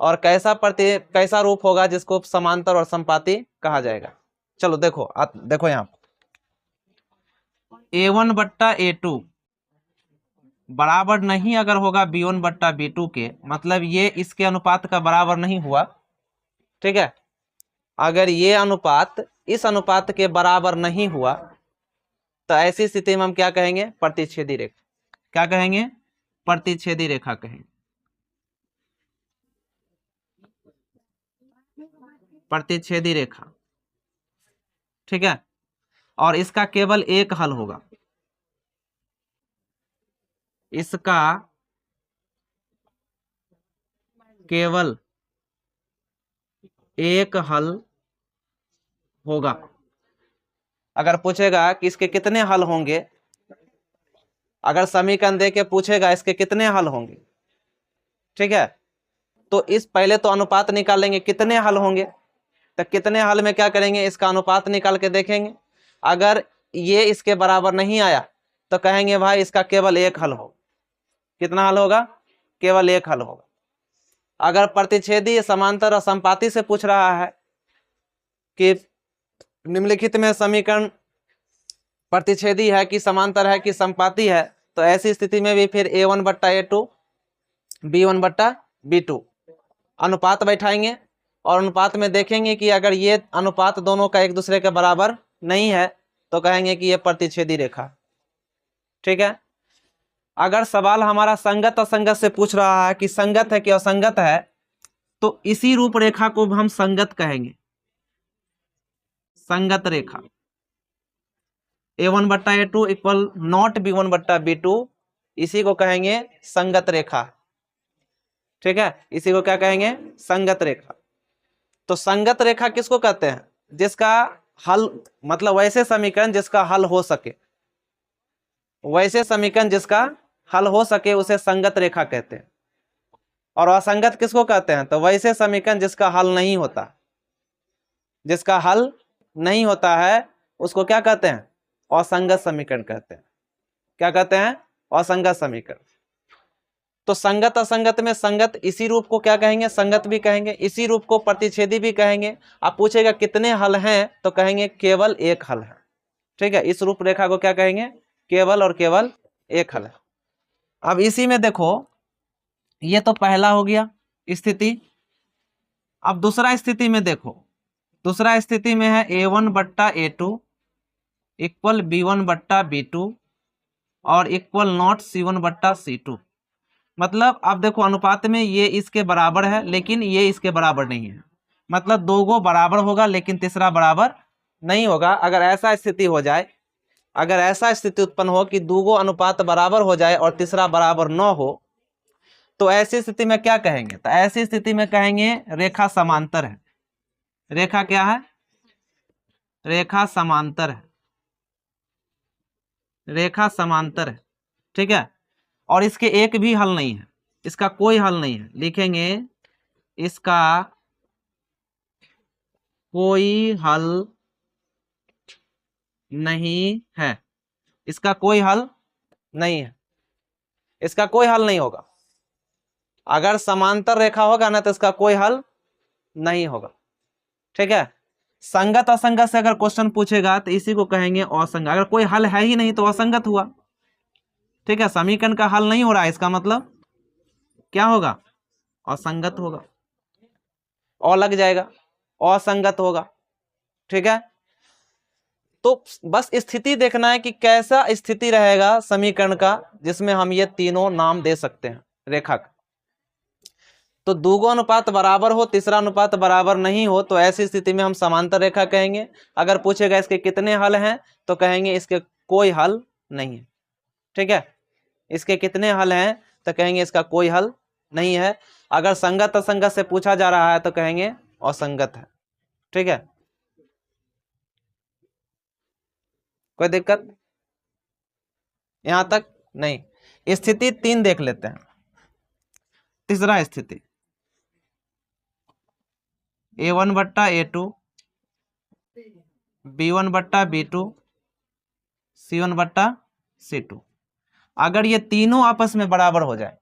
और कैसा रूप होगा जिसको समांतर और समपाती कहा जाएगा। चलो देखो, देखो यहाँ a1 बट्टा a2 बराबर नहीं अगर होगा b1 बट्टा b2 के, मतलब ये इसके अनुपात का बराबर नहीं हुआ, ठीक है। अगर ये अनुपात इस अनुपात के बराबर नहीं हुआ तो ऐसी स्थिति में हम क्या कहेंगे, प्रतिच्छेदी रेखा। क्या कहेंगे, प्रतिच्छेदी रेखा कहेंगे, प्रतिच्छेदी रेखा, ठीक है। और इसका केवल एक हल होगा, इसका केवल एक हल होगा। अगर पूछेगा कि इसके कितने हल होंगे, अगर समीकरण दे के पूछेगा इसके कितने हल होंगे, ठीक है, तो इस पहले तो अनुपात निकालेंगे कितने हल होंगे। तो कितने हल में क्या करेंगे, इसका अनुपात निकाल के देखेंगे। अगर ये इसके बराबर नहीं आया तो कहेंगे भाई इसका केवल एक हल हो। कितना हल होगा, केवल एक हल होगा। अगर प्रतिच्छेदी, समांतर और समपाती से पूछ रहा है कि निम्नलिखित में समीकरण प्रतिच्छेदी है कि समांतर है कि संपाती है, तो ऐसी स्थिति में भी फिर A1/A2 B1/B2 अनुपात बैठाएंगे और अनुपात में देखेंगे कि अगर ये अनुपात दोनों का एक दूसरे के बराबर नहीं है तो कहेंगे कि ये प्रतिच्छेदी रेखा। ठीक है। अगर सवाल हमारा संगत असंगत से पूछ रहा है कि संगत है कि असंगत है, तो इसी रूपरेखा को हम संगत कहेंगे, संगत रेखा। A1/A2 इक्वल नॉट B1/B2, इसी को कहेंगे संगत रेखा। ठीक है, इसी को क्या कहेंगे? संगत रेखा। तो संगत रेखा किसको कहते हैं? जिसका हल, मतलब वैसे समीकरण जिसका हल हो सके, वैसे समीकरण जिसका हल हो सके उसे संगत रेखा कहते हैं। और असंगत किसको कहते हैं? तो वैसे समीकरण जिसका हल नहीं होता, जिसका हल नहीं होता है उसको क्या कहते हैं? असंगत समीकरण कहते हैं। क्या कहते हैं? असंगत समीकरण। तो संगत असंगत में संगत इसी रूप को क्या कहेंगे? संगत भी कहेंगे। इसी रूप को प्रतिच्छेदी भी कहेंगे। आप पूछेगा कितने हल हैं, तो कहेंगे केवल एक हल है। ठीक है, इस रूपरेखा को क्या कहेंगे? केवल और केवल एक हल है। अब इसी में देखो, ये तो पहला हो गया स्थिति। अब दूसरा स्थिति में देखो, दूसरा स्थिति में है A1/A2 इक्वल B1/B2 और इक्वल नॉट C1/C2। मतलब अब देखो, अनुपात में ये इसके बराबर है लेकिन ये इसके बराबर नहीं है। मतलब दो गो बराबर होगा लेकिन तीसरा बराबर नहीं होगा। अगर ऐसा स्थिति हो जाए, अगर ऐसा स्थिति उत्पन्न हो कि दो गो अनुपात बराबर हो जाए और तीसरा बराबर न हो, तो ऐसी स्थिति में क्या कहेंगे? तो ऐसी स्थिति में कहेंगे रेखा समांतर है। रेखा क्या है? रेखा समांतर है। रेखा समांतर है। ठीक है, और इसके एक भी हल नहीं है, इसका कोई हल नहीं है। लिखेंगे इसका कोई हल नहीं है, इसका कोई हल नहीं है, इसका कोई हल नहीं होगा। अगर समांतर रेखा होगा ना तो इसका कोई हल नहीं होगा। ठीक है, संगत असंगत से अगर क्वेश्चन पूछेगा तो इसी को कहेंगे असंगत। अगर कोई हल है ही नहीं तो असंगत हुआ। ठीक है, समीकरण का हल नहीं हो रहा है, इसका मतलब क्या होगा? असंगत होगा। और लग जाएगा, असंगत होगा। ठीक है, तो बस स्थिति देखना है कि कैसा स्थिति रहेगा समीकरण का जिसमें हम ये तीनों नाम दे सकते हैं रेखा का। तो दूगो अनुपात बराबर हो, तीसरा अनुपात बराबर नहीं हो, तो ऐसी स्थिति में हम समांतर रेखा कहेंगे। अगर पूछेगा इसके कितने हल हैं, तो कहेंगे इसके कोई हल नहीं है। ठीक है, इसके कितने हल हैं, तो कहेंगे इसका कोई हल नहीं है। अगर संगत असंगत से पूछा जा रहा है तो कहेंगे असंगत है। ठीक है, कोई दिक्कत यहां तक नहीं? स्थिति 3 देख लेते हैं। तीसरा स्थिति A1/A2 B1/B2 C1/C2। अगर ये तीनों आपस में बराबर हो जाए,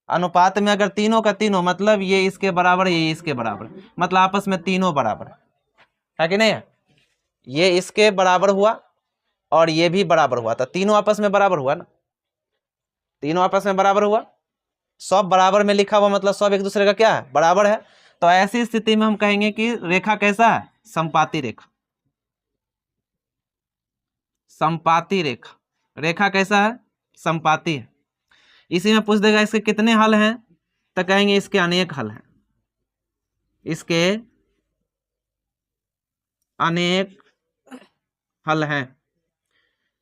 अनुपात में अगर तीनों का तीनों, मतलब ये इसके बराबर ये इसके बराबर, मतलब आपस में तीनों बराबर है कि नहीं है? ये इसके बराबर हुआ और ये भी बराबर हुआ, तो तीनों आपस में बराबर हुआ ना, तीनों आपस में बराबर हुआ। सब बराबर में लिखा हुआ मतलब सब एक दूसरे का क्या है? बराबर है। तो ऐसी स्थिति में हम कहेंगे कि रेखा कैसा है? संपाती रेखा। संपाती रेखा। रेखा कैसा है? संपाती है। इसी में पूछ देगा इसके कितने हल हैं, तो कहेंगे इसके अनेक हल हैं, इसके अनेक हल हैं।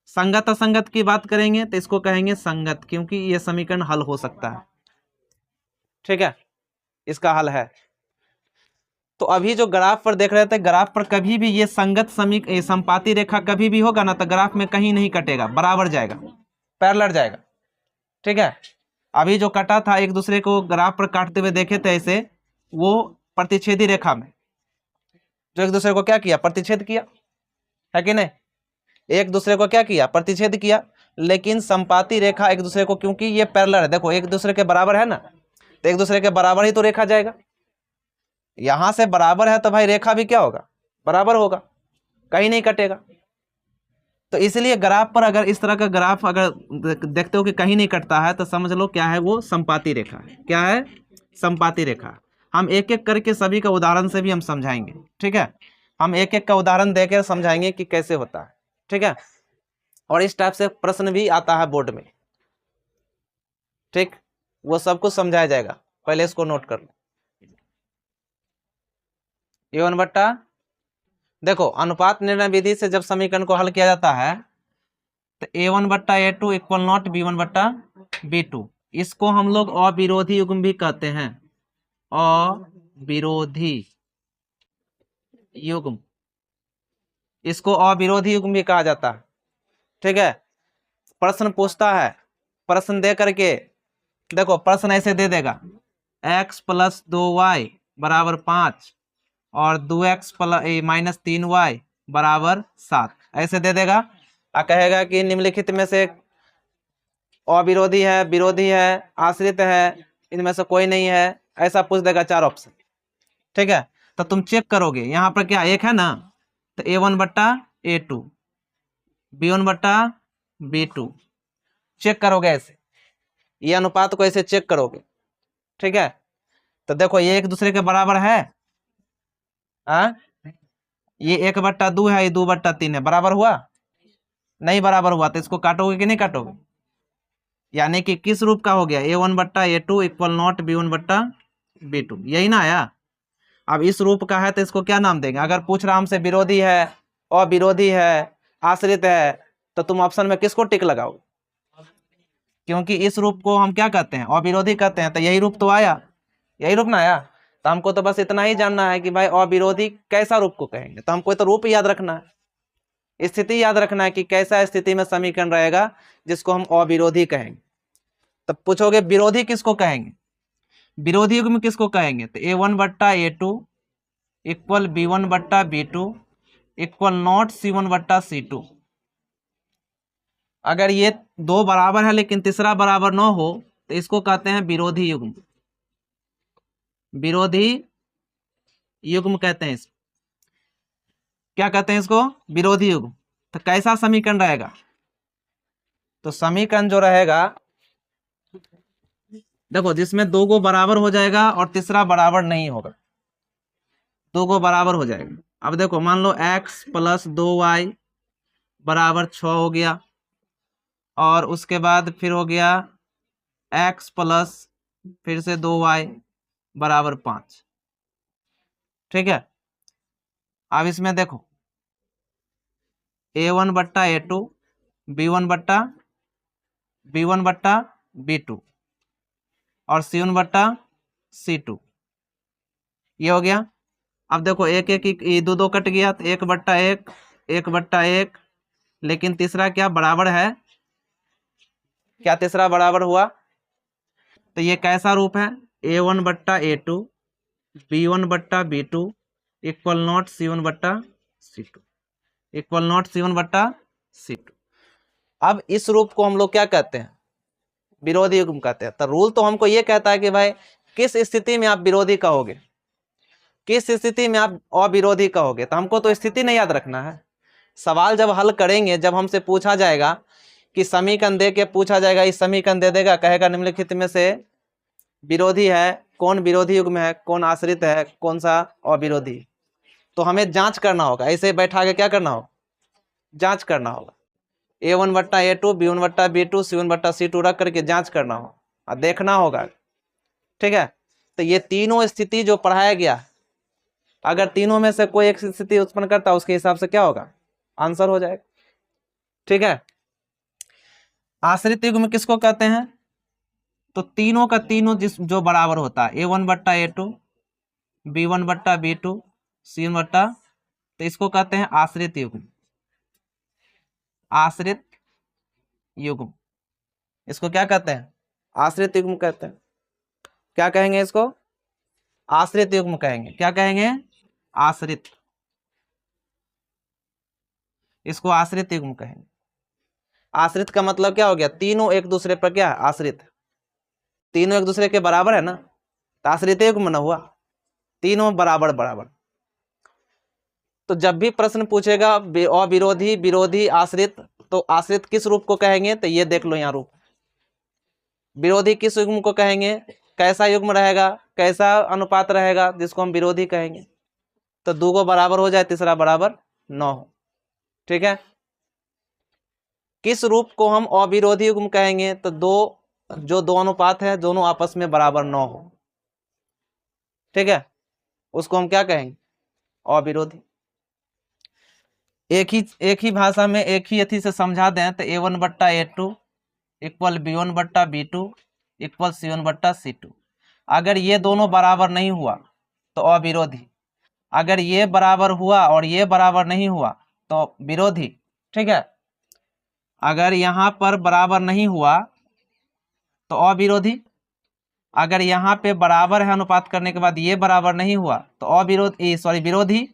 संगत असंगत की बात करेंगे तो इसको कहेंगे संगत, क्योंकि ये समीकरण हल हो सकता है। ठीक है, इसका हल है। तो अभी जो ग्राफ पर देख रहे थे, ग्राफ पर कभी भी ये संगत संपाती रेखा कभी भी होगा ना तो ग्राफ में कहीं नहीं कटेगा, बराबर जाएगा, पैरेलल जाएगा। ठीक है, अभी जो कटा था एक दूसरे को ग्राफ पर काटते हुए देखे थे ऐसे, वो प्रतिच्छेदी रेखा में जो एक दूसरे को क्या किया? प्रतिच्छेद किया, है कि नहीं? एक दूसरे को क्या किया? प्रतिच्छेद किया। लेकिन संपाती रेखा एक दूसरे को, क्योंकि ये पैरेलल है, देखो एक दूसरे के बराबर है ना, तो एक दूसरे के बराबर ही तो रेखा जाएगा। यहां से बराबर है तो भाई रेखा भी क्या होगा? बराबर होगा, कहीं नहीं कटेगा। तो इसलिए ग्राफ पर अगर इस तरह का ग्राफ अगर देखते हो कि कहीं नहीं कटता है तो समझ लो क्या है, वो समपाती रेखा है। क्या है? समपाती रेखा। हम एक एक करके सभी का उदाहरण से भी हम समझाएंगे, ठीक है। हम एक एक का उदाहरण देकर समझाएंगे कि कैसे होता है, ठीक है। और इस टाइप से प्रश्न भी आता है बोर्ड में, ठीक। वो सब कुछ समझाया जाएगा, पहले इसको नोट कर लो। A1 बट्टा, देखो अनुपात निर्णय विधि से जब समीकरण को हल किया जाता है तो A1 बट्टा A2 इक्वल नॉट B1 बट्टा B2, इसको हम लोग अविरोधी युग्म भी कहते हैं। अविरोधी युग्म, इसको अविरोधी युग्म भी कहा जाता है, ठीक है। प्रश्न पूछता है, प्रश्न दे करके देखो प्रश्न ऐसे दे देगा x प्लस 2y बराबर 5 और 2x माइनस 3y बराबर 7, ऐसे दे देगा और कहेगा कि निम्नलिखित में से अविरोधी है, विरोधी है, आश्रित है, इनमें से कोई नहीं है, ऐसा पूछ देगा 4 ऑप्शन, ठीक है। तो तुम चेक करोगे यहाँ पर क्या एक है ना, तो A1 बट्टा A2, B1 बट्टा B2 चेक करोगे ऐसे, ये अनुपात को ऐसे चेक करोगे, ठीक है। तो देखो ये एक दूसरे के बराबर है, ये 1/2 है, ये 2/3 है, बराबर हुआ? नहीं बराबर हुआ, तो इसको काटोगे कि नहीं काटोगे? यानी कि किस रूप का हो गया? A1 बट्टा A2 इक्वल नॉट B1 बट्टा B2, यही ना आया। अब इस रूप का है तो इसको क्या नाम देंगे? अगर पूछ रहा हमसे विरोधी है, अविरोधी है, आश्रित है, तो तुम ऑप्शन में किसको टिक लगाओगे? क्योंकि इस रूप को हम क्या कहते हैं? अविरोधी कहते हैं। तो यही रूप तो आया, यही रूप ना आया। तो हमको तो बस इतना ही जानना है कि भाई अविरोधी कैसा रूप को कहेंगे, तो हमको तो रूप याद रखना है, स्थिति याद रखना है कि कैसा स्थिति में समीकरण रहेगा जिसको हम अविरोधी कहेंगे। तब पूछोगे विरोधी किसको कहेंगे, विरोधी युग्म किसको कहेंगे? तो A1 बट्टा A2 इक्वल B1 बट्टा B2 इक्वल नॉट C1 बट्टा C2। अगर ये दो बराबर है लेकिन तीसरा बराबर न हो तो इसको कहते हैं विरोधी युग्म, विरोधी युग्म कहते हैं इसको। क्या कहते हैं इसको? विरोधी युग्म। तो कैसा समीकरण रहेगा? तो समीकरण जो रहेगा देखो, जिसमें दो गो बराबर हो जाएगा और तीसरा बराबर नहीं होगा, दो गो बराबर हो जाएगा। अब देखो मान लो x प्लस 2y बराबर 6 हो गया, और उसके बाद फिर हो गया x प्लस फिर से 2y बराबर 5, ठीक है। अब इसमें देखो A1 बट्टा A2 B1 बट्टा B2 और C1 बट्टा C2, ये हो गया। अब देखो एक एक दो दो कट गया, तो 1/1 1/1, लेकिन तीसरा क्या बराबर है? क्या तीसरा बराबर हुआ? तो ये कैसा रूप है? A1 बट्टा A2 B1 बट्टा B2 इक्वल नॉट C1 बट्टा C2 इक्वल नॉट C1 बट्टा C2। अब इस रूप को हम लोग क्या कहते हैं? विरोधी युग्म कहते हैं। तो रूल तो हमको ये कहता है कि भाई किस स्थिति में आप विरोधी कहोगे, किस स्थिति में आप अविरोधी कहोगे। तो हमको तो स्थिति नहीं याद रखना है। सवाल जब हल करेंगे, जब हमसे पूछा जाएगा कि समीकरण दे के पूछा जाएगा, इस समीकरण दे देगा, कहेगा निम्नलिखित में से विरोधी है, कौन विरोधी युग्म है, कौन आश्रित है, कौन सा अविरोधी, तो हमें जांच करना होगा। ऐसे बैठा के क्या करना होगा? जांच करना होगा। A1 बट्टा A2 B1 बट्टा B2 C1 बट्टा C2 रख करके जांच करना होगा और देखना होगा, ठीक है। तो ये तीनों स्थिति जो पढ़ाया गया, अगर तीनों में से कोई एक स्थिति उत्पन्न करता है, उसके हिसाब से क्या होगा? आंसर हो जाएगा, ठीक है। आश्रित युग्म किसको कहते हैं? तो तीनों का तीनों जो बराबर होता है, A1 बट्टा A2 B1 बट्टा B2 C1 बट्टा, तो इसको कहते हैं आश्रित युग्म, आश्रित युग्म। इसको क्या कहते हैं? आश्रित युग्म कहते हैं। क्या कहेंगे इसको? आश्रित युग्म कहेंगे। क्या कहेंगे? आश्रित, इसको आश्रित युग्म कहेंगे। आश्रित का मतलब क्या हो गया? तीनों एक दूसरे पर क्या है? आश्रित, तीनों एक दूसरे के बराबर है ना, तो आश्रित युग्म ना हुआ, तीनों बराबर बराबर। तो जब भी प्रश्न पूछेगा अविरोधी, विरोधी, आश्रित, तो आश्रित किस रूप को कहेंगे, तो ये देख लो यहाँ रूप। विरोधी किस युग्म को कहेंगे, कैसा युग्म रहेगा, कैसा अनुपात रहेगा जिसको हम विरोधी कहेंगे। तो 2 को बराबर हो जाए, तीसरा बराबर 9 हो। ठीक है। किस रूप को हम अविरोधी युग्म कहेंगे, तो जो दो अनुपात है दोनों आपस में बराबर 9 हो। ठीक है, उसको हम क्या कहेंगे, अविरोधी। एक ही भाषा में एक ही अथी से समझा दें तो A1/A2 equal B1/B2 equal C1/C2। अगर ये दोनों बराबर नहीं हुआ तो अविरोधी, अगर ये बराबर हुआ और ये बराबर नहीं हुआ तो विरोधी। ठीक है, अगर यहाँ पर बराबर नहीं हुआ तो अविरोधी, अगर यहाँ पे बराबर है अनुपात करने के बाद ये बराबर नहीं हुआ तो विरोधी।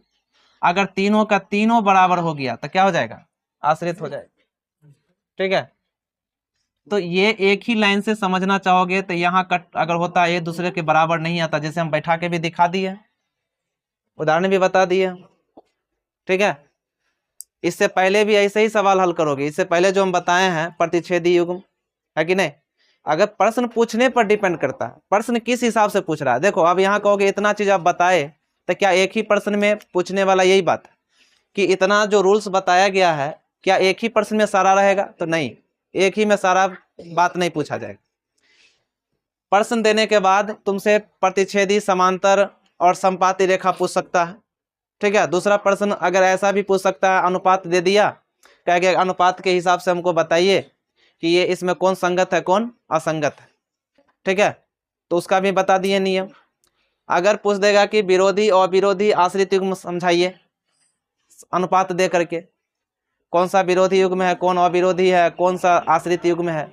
अगर तीनों का तीनों बराबर हो गया तो क्या हो जाएगा, आश्रित हो जाएगा। ठीक है, तो ये एक ही लाइन से समझना चाहोगे तो यहाँ कट अगर होता है, ये दूसरे के बराबर नहीं आता, जैसे हम बैठा के भी दिखा दिए, उदाहरण भी बता दिए। ठीक है, इससे पहले भी ऐसे ही सवाल हल करोगे। इससे पहले जो हम बताए हैं प्रतिच्छेदी युग्म है कि नहीं, अगर प्रश्न पूछने पर डिपेंड करता है, प्रश्न किस हिसाब से पूछ रहा है। देखो अब यहाँ कहोगे इतना चीज आप बताए, तो क्या एक ही प्रश्न में पूछने वाला यही बात है कि इतना जो रूल्स बताया गया है क्या एक ही प्रश्न में सारा रहेगा, तो नहीं, एक ही में सारा बात नहीं पूछा जाएगा। प्रश्न देने के बाद तुमसे प्रतिच्छेदी, समांतर और संपाती रेखा पूछ सकता है। ठीक है, दूसरा प्रश्न अगर ऐसा भी पूछ सकता है, अनुपात दे दिया, क्या क्या अनुपात के हिसाब से हमको बताइए कि ये इसमें कौन संगत है कौन असंगत है। ठीक है, तो उसका भी बता दिए नियम। अगर पूछ देगा कि विरोधी और विरोधी आश्रित युग्म समझाइए, अनुपात दे करके कौन सा विरोधी युग्म है, कौन अविरोधी है, कौन सा आश्रित युग्म है,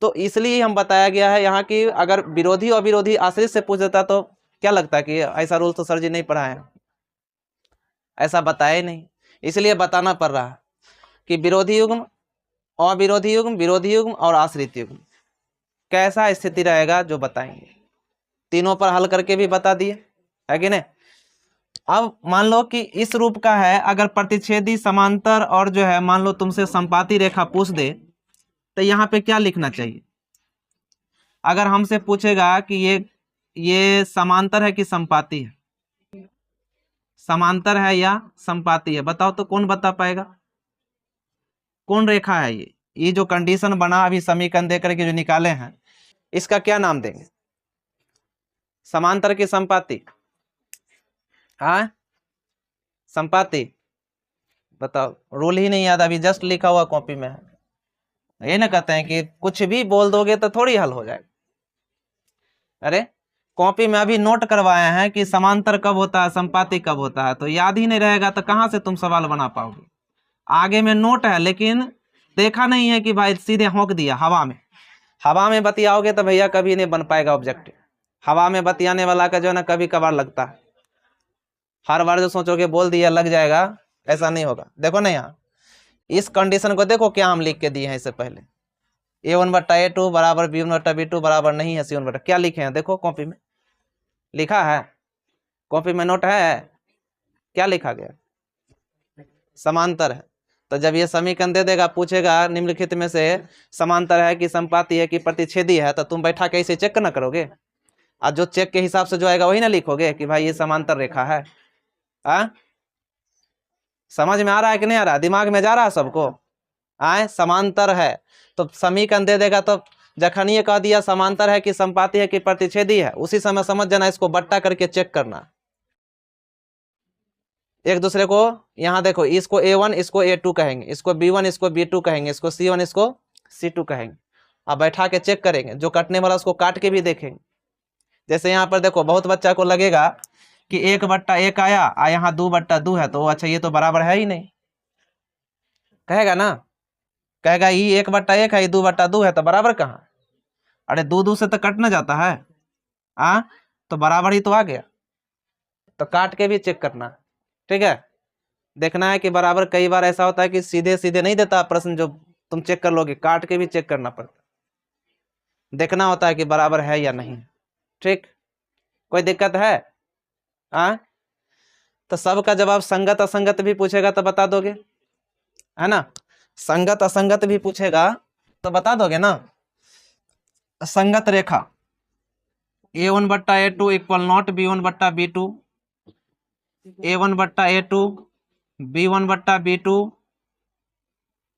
तो इसलिए हम बताया गया है यहाँ की अगर विरोधी और विरोधी आश्रित से पूछ देता तो क्या लगता है कि ऐसा रूल तो सर जी नहीं पढ़ाए हैं, ऐसा बताया नहीं, इसलिए बताना पड़ रहा है कि विरोधी युग्म, अविरोधी युग्म, विरोधी युग्म और आश्रित युग्म कैसा स्थिति रहेगा जो बताएंगे। तीनों पर हल करके भी बता दिए है कि नहीं। अब मान लो कि इस रूप का है, अगर प्रतिच्छेदी, समांतर और जो है मान लो तुमसे संपाती रेखा पूछ दे तो यहाँ पे क्या लिखना चाहिए। अगर हमसे पूछेगा कि ये समांतर है कि संपाती है, समांतर है या संपाती है, बताओ तो कौन बता पाएगा, कौन रेखा है ये जो कंडीशन बना अभी समीकरण देकर के जो निकाले हैं, इसका क्या नाम देंगे, समांतर की संपाती, हाँ संपाती, बताओ। रूल ही नहीं याद, अभी जस्ट लिखा हुआ कॉपी में है। ये ना कहते हैं कि कुछ भी बोल दोगे तो थोड़ी हल हो जाएगा। अरे कॉपी में अभी नोट करवाए हैं कि समांतर कब होता है, संपाती कब होता है, तो याद ही नहीं रहेगा तो कहाँ से तुम सवाल बना पाओगे। आगे में नोट है लेकिन देखा नहीं है कि भाई सीधे होंक दिया हवा में। हवा में बतियाओगे तो भैया कभी नहीं बन पाएगा ऑब्जेक्टिव। हवा में बतियाने वाला का जो है ना कभी कभार लगता है, हर बार जो सोचोगे बोल दिया लग जाएगा, ऐसा नहीं होगा। देखो ना यहाँ इस कंडीशन को देखो क्या हम लिख के दिए हैं इससे पहले, A1/A2 बराबर B1/B2 बराबर नहीं है C1/, क्या लिखे हैं देखो कॉपी में लिखा है, कॉपी में नोट है, क्या लिखा गया, समांतर है। तो जब ये समीकरण दे देगा, पूछेगा निम्नलिखित में से समांतर है कि संपाती है कि प्रतिच्छेदी है, तो तुम बैठा के इसे चेक ना करोगे, और जो चेक के हिसाब से जो आएगा वही ना लिखोगे कि भाई ये समांतर रेखा है। समझ में आ रहा है कि नहीं आ रहा, दिमाग में जा रहा है सबको, समांतर है तो समीकरण दे देगा, तो जखन ये कह दिया समांतर है कि संपाती है कि प्रतिच्छेदी है, उसी समय समझ जाना इसको बट्टा करके चेक करना एक दूसरे को। यहाँ देखो इसको A1 इसको A2 कहेंगे, इसको B1 इसको B2 कहेंगे, इसको C1 इसको C2 कहेंगे। अब बैठा के चेक करेंगे, जो कटने वाला उसको काट के भी देखेंगे। जैसे यहाँ पर देखो बहुत बच्चा को लगेगा कि 1/1 आया, यहाँ 2/2 है, तो अच्छा ये तो बराबर है ही नहीं, कहेगा ना, कहेगा ये 1/1 है, ये 2/2 है, तो बराबर कहाँ, अरे 2 से तो कट ना जाता है, तो बराबर ही तो आ गया। तो काट के भी चेक करना, ठीक है, देखना है कि बराबर। कई बार ऐसा होता है कि सीधे सीधे नहीं देता प्रश्न, जो तुम चेक कर लोगे, काट के भी चेक करना पड़ता, देखना होता है कि बराबर है या नहीं। ठीक, कोई दिक्कत है? तो सबका जवाब संगत असंगत भी पूछेगा तो बता दोगे, है ना। संगत असंगत भी पूछेगा तो बता दोगे ना। संगत रेखा A1/A2 equal not B1/B2, A1/A2 B1/B2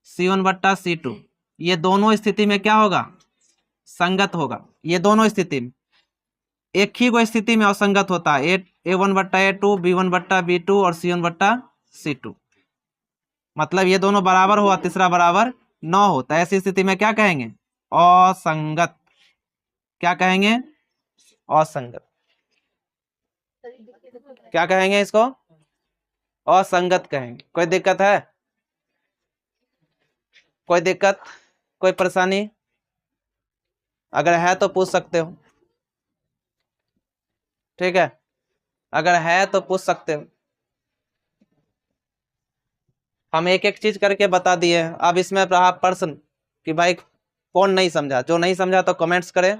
C1/C2, ये दोनों स्थिति में क्या होगा, संगत होगा। ये दोनों स्थिति में, एक ही को स्थिति में असंगत होता है, A1/A2 B1/B2 और C1/C2, मतलब ये दोनों बराबर हुआ, तीसरा बराबर 9 हो, तो ऐसी स्थिति में क्या कहेंगे, असंगत। क्या कहेंगे, असंगत। क्या कहेंगे इसको, असंगत कहेंगे। कोई दिक्कत है, कोई दिक्कत, कोई परेशानी, अगर है तो पूछ सकते हो, ठीक है, अगर है तो पूछ सकते हो। हम एक एक चीज करके बता दिए। अब इसमें रहा प्रश्न कि भाई कौन नहीं समझा, जो नहीं समझा तो कमेंट्स करें,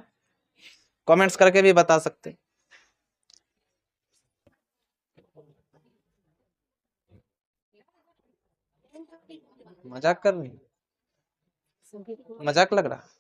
कमेंट्स करके भी बता सकते। मजाक कर रही, मजाक लग रहा।